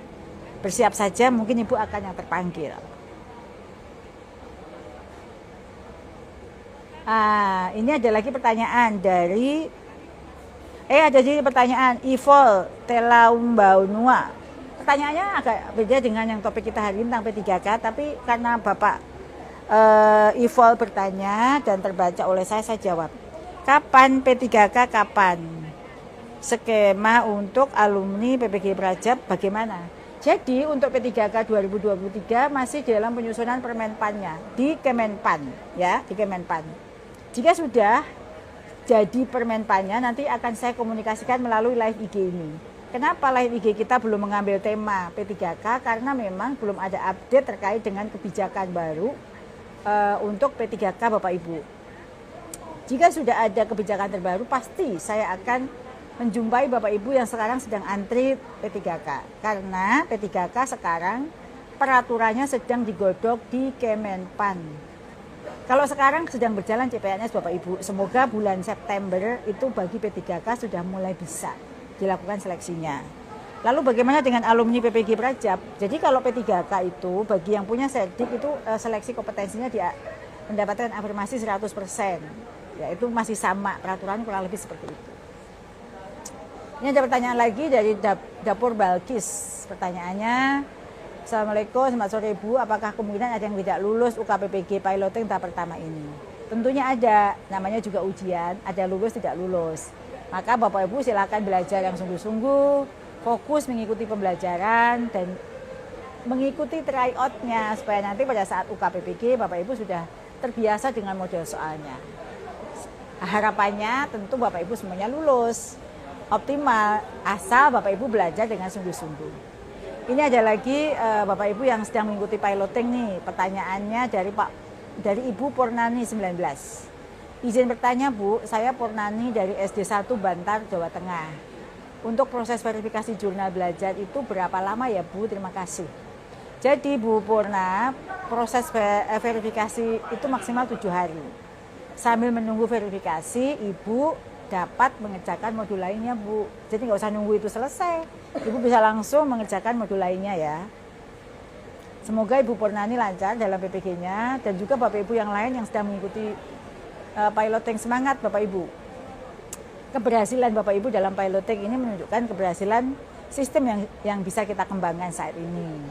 bersiap saja, mungkin Ibu akan yang terpanggil. Ini ada lagi pertanyaan dari ada jadi pertanyaan Ivol Telaumbaunua. Pertanyaannya agak beda dengan yang topik kita hari ini tentang P3K, tapi karena Bapak Ivol bertanya dan terbaca oleh saya jawab. Kapan P3K, kapan? Skema untuk alumni PPG Prajab bagaimana? Jadi untuk P3K 2023 masih dalam penyusunan Permenpannya di Kemenpan ya, di Kemenpan. Jika sudah jadi Permenpannya, nanti akan saya komunikasikan melalui live IG ini. Kenapa live IG kita belum mengambil tema P3K? Karena memang belum ada update terkait dengan kebijakan baru untuk P3K Bapak Ibu. Jika sudah ada kebijakan terbaru, pasti saya akan menjumpai Bapak Ibu yang sekarang sedang antri P3K. Karena P3K sekarang peraturannya sedang digodok di Kemenpan. Kalau sekarang sedang berjalan CPNS Bapak Ibu, semoga bulan September itu bagi P3K sudah mulai bisa dilakukan seleksinya. Lalu bagaimana dengan alumni PPG Prajab? Jadi kalau P3K itu bagi yang punya serdik itu seleksi kompetensinya dia mendapatkan afirmasi 100%. Ya itu masih sama, peraturan kurang lebih seperti itu. Ini ada pertanyaan lagi dari Dapur Balkis. Pertanyaannya, Assalamualaikum, selamat sore Bu, apakah kemungkinan ada yang tidak lulus UKPPG piloting tahap pertama ini? Tentunya ada, namanya juga ujian, ada lulus tidak lulus. Maka Bapak Ibu silakan belajar yang sungguh-sungguh, fokus mengikuti pembelajaran dan mengikuti tryout-nya supaya nanti pada saat UKPPG Bapak Ibu sudah terbiasa dengan model soalnya. Harapannya tentu Bapak Ibu semuanya lulus optimal, asal Bapak Ibu belajar dengan sungguh-sungguh. Ini ada lagi Bapak Ibu yang sedang mengikuti piloting nih, pertanyaannya dari Ibu Purnani 19. Izin bertanya Bu, saya Purnani dari SD 1 Bantar, Jawa Tengah. Untuk proses verifikasi jurnal belajar itu berapa lama ya Bu? Terima kasih. Jadi Bu Purna, proses verifikasi itu maksimal 7 hari. Sambil menunggu verifikasi, Ibu dapat mengerjakan modul lainnya, Bu. Jadi nggak usah nunggu itu selesai. Ibu bisa langsung mengerjakan modul lainnya ya. Semoga Ibu Purnani lancar dalam PPG-nya dan juga Bapak Ibu yang lain yang sedang mengikuti piloting. Semangat Bapak Ibu. Keberhasilan Bapak Ibu dalam piloting ini menunjukkan keberhasilan sistem yang bisa kita kembangkan saat ini.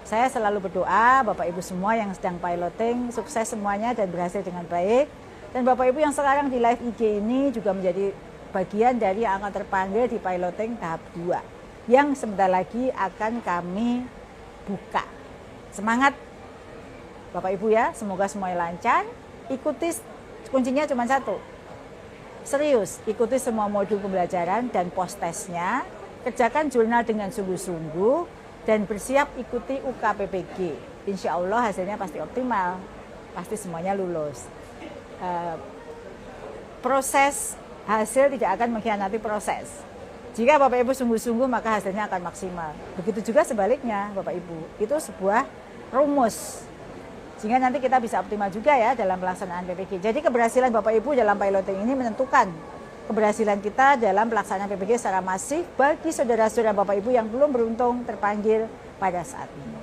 Saya selalu berdoa Bapak Ibu semua yang sedang piloting sukses semuanya dan berhasil dengan baik. Dan Bapak Ibu yang sekarang di live IG ini juga menjadi bagian dari yang akan terpanggil di piloting tahap 2 yang sebentar lagi akan kami buka. Semangat Bapak Ibu ya, semoga semuanya lancar. Ikuti, kuncinya cuma satu. Serius, ikuti semua modul pembelajaran dan post-testnya. Kerjakan jurnal dengan sungguh-sungguh dan bersiap ikuti UKPPG. Insya Allah hasilnya pasti optimal, pasti semuanya lulus. Proses hasil tidak akan mengkhianati proses. Jika Bapak Ibu sungguh-sungguh maka hasilnya akan maksimal. Begitu juga sebaliknya Bapak Ibu. Itu sebuah rumus. Sehingga nanti kita bisa optimal juga ya dalam pelaksanaan PPG. Jadi keberhasilan Bapak Ibu dalam piloting ini menentukan keberhasilan kita dalam pelaksanaan PPG secara masif bagi saudara-saudara Bapak Ibu yang belum beruntung terpanggil pada saat ini.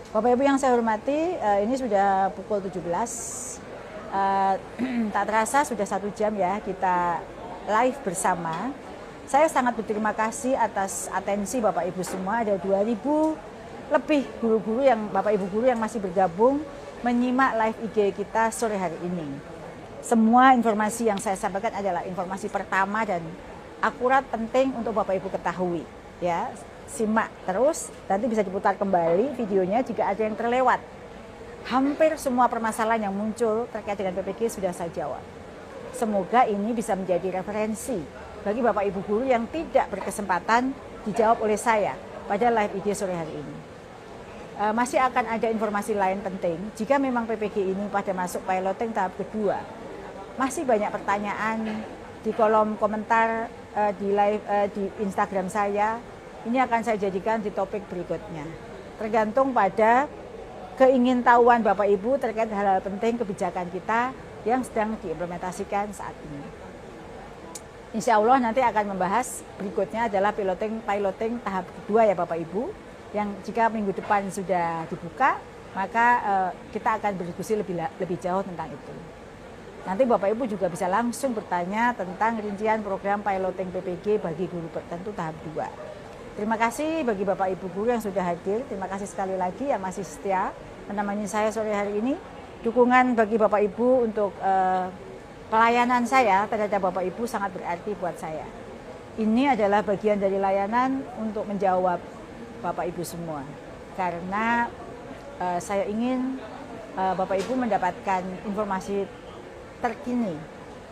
Bapak Ibu yang saya hormati, ini sudah pukul 17. Tak terasa sudah 1 jam ya kita live bersama. Saya sangat berterima kasih atas atensi Bapak Ibu semua. Ada 2000 lebih guru-guru yang Bapak Ibu guru yang masih bergabung menyimak live IG kita sore hari ini. Semua informasi yang saya sampaikan adalah informasi pertama dan akurat, penting untuk Bapak Ibu ketahui ya. Simak terus, nanti bisa diputar kembali videonya jika ada yang terlewat. Hampir semua permasalahan yang muncul terkait dengan PPG sudah saya jawab. Semoga ini bisa menjadi referensi bagi Bapak Ibu guru yang tidak berkesempatan dijawab oleh saya pada live IG sore hari ini. Masih akan ada informasi lain penting jika memang PPG ini pada masuk piloting tahap kedua. Masih banyak pertanyaan di kolom komentar di live di Instagram saya. Ini akan saya jadikan di topik berikutnya. Tergantung pada keingintahuan Bapak Ibu terkait hal-hal penting kebijakan kita yang sedang diimplementasikan saat ini. Insya Allah nanti akan membahas berikutnya adalah piloting tahap kedua ya Bapak Ibu. Yang jika minggu depan sudah dibuka, maka kita akan berdiskusi lebih jauh tentang itu. Nanti Bapak Ibu juga bisa langsung bertanya tentang rincian program piloting PPG bagi guru tertentu tahap 2. Terima kasih bagi Bapak Ibu guru yang sudah hadir. Terima kasih sekali lagi yang masih setia menemani saya sore hari ini. Dukungan bagi Bapak Ibu untuk pelayanan saya terhadap Bapak Ibu sangat berarti buat saya. Ini adalah bagian dari layanan untuk menjawab Bapak Ibu semua. Karena saya ingin Bapak Ibu mendapatkan informasi terkini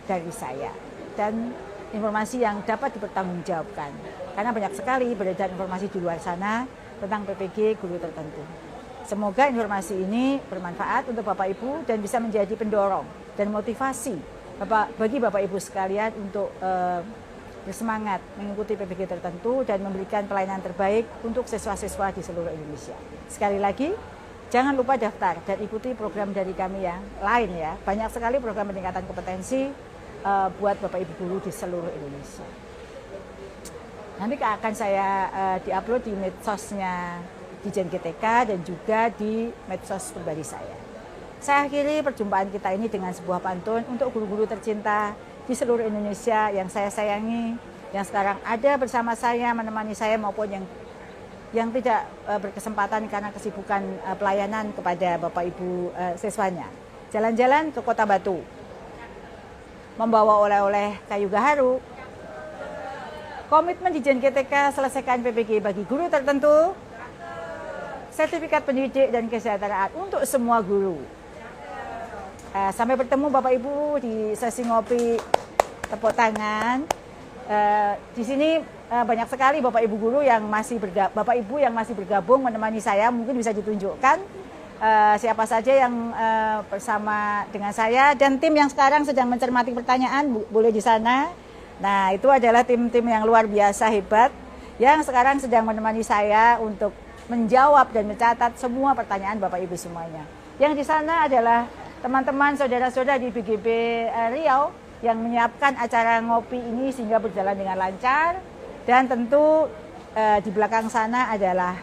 dari saya dan informasi yang dapat dipertanggungjawabkan. Karena banyak sekali beredar informasi di luar sana tentang PPG guru tertentu. Semoga informasi ini bermanfaat untuk Bapak Ibu dan bisa menjadi pendorong dan motivasi bagi Bapak Ibu sekalian untuk bersemangat mengikuti PPG tertentu dan memberikan pelayanan terbaik untuk siswa-siswa di seluruh Indonesia. Sekali lagi, jangan lupa daftar dan ikuti program dari kami yang lain ya. Banyak sekali program peningkatan kompetensi buat Bapak Ibu guru di seluruh Indonesia. Nanti akan saya diupload di medsosnya Dijen GTK dan juga di medsos pribadi saya. Saya akhiri perjumpaan kita ini dengan sebuah pantun untuk guru-guru tercinta di seluruh Indonesia yang saya sayangi, yang sekarang ada bersama saya, menemani saya maupun yang tidak berkesempatan karena kesibukan pelayanan kepada Bapak Ibu siswanya. Jalan-jalan ke Kota Batu, membawa oleh-oleh kayu gaharu. Komitmen Dijen GTK selesaikan PPG bagi guru tertentu, sertifikat pendidik dan kesejahteraan untuk semua guru. Sampai bertemu Bapak Ibu di sesi ngopi, tepuk tangan. Di sini banyak sekali Bapak Ibu guru yang Bapak Ibu yang masih bergabung menemani saya. Mungkin bisa ditunjukkan siapa saja yang bersama dengan saya dan tim yang sekarang sedang mencermati pertanyaan boleh di sana. Nah, itu adalah tim-tim yang luar biasa hebat yang sekarang sedang menemani saya untuk menjawab dan mencatat semua pertanyaan Bapak Ibu semuanya. Yang di sana adalah teman-teman saudara-saudara di BGP Riau yang menyiapkan acara ngopi ini sehingga berjalan dengan lancar. Dan tentu di belakang sana adalah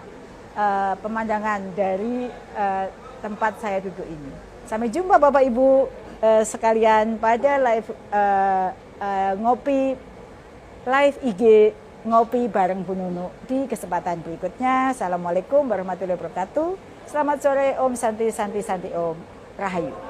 pemandangan dari tempat saya duduk ini. Sampai jumpa Bapak Ibu sekalian pada live ngopi live IG ngopi bareng Bu Nunu di kesempatan berikutnya. Assalamualaikum warahmatullahi wabarakatuh. Selamat sore, Om Santi Santi Santi Om Rahayu.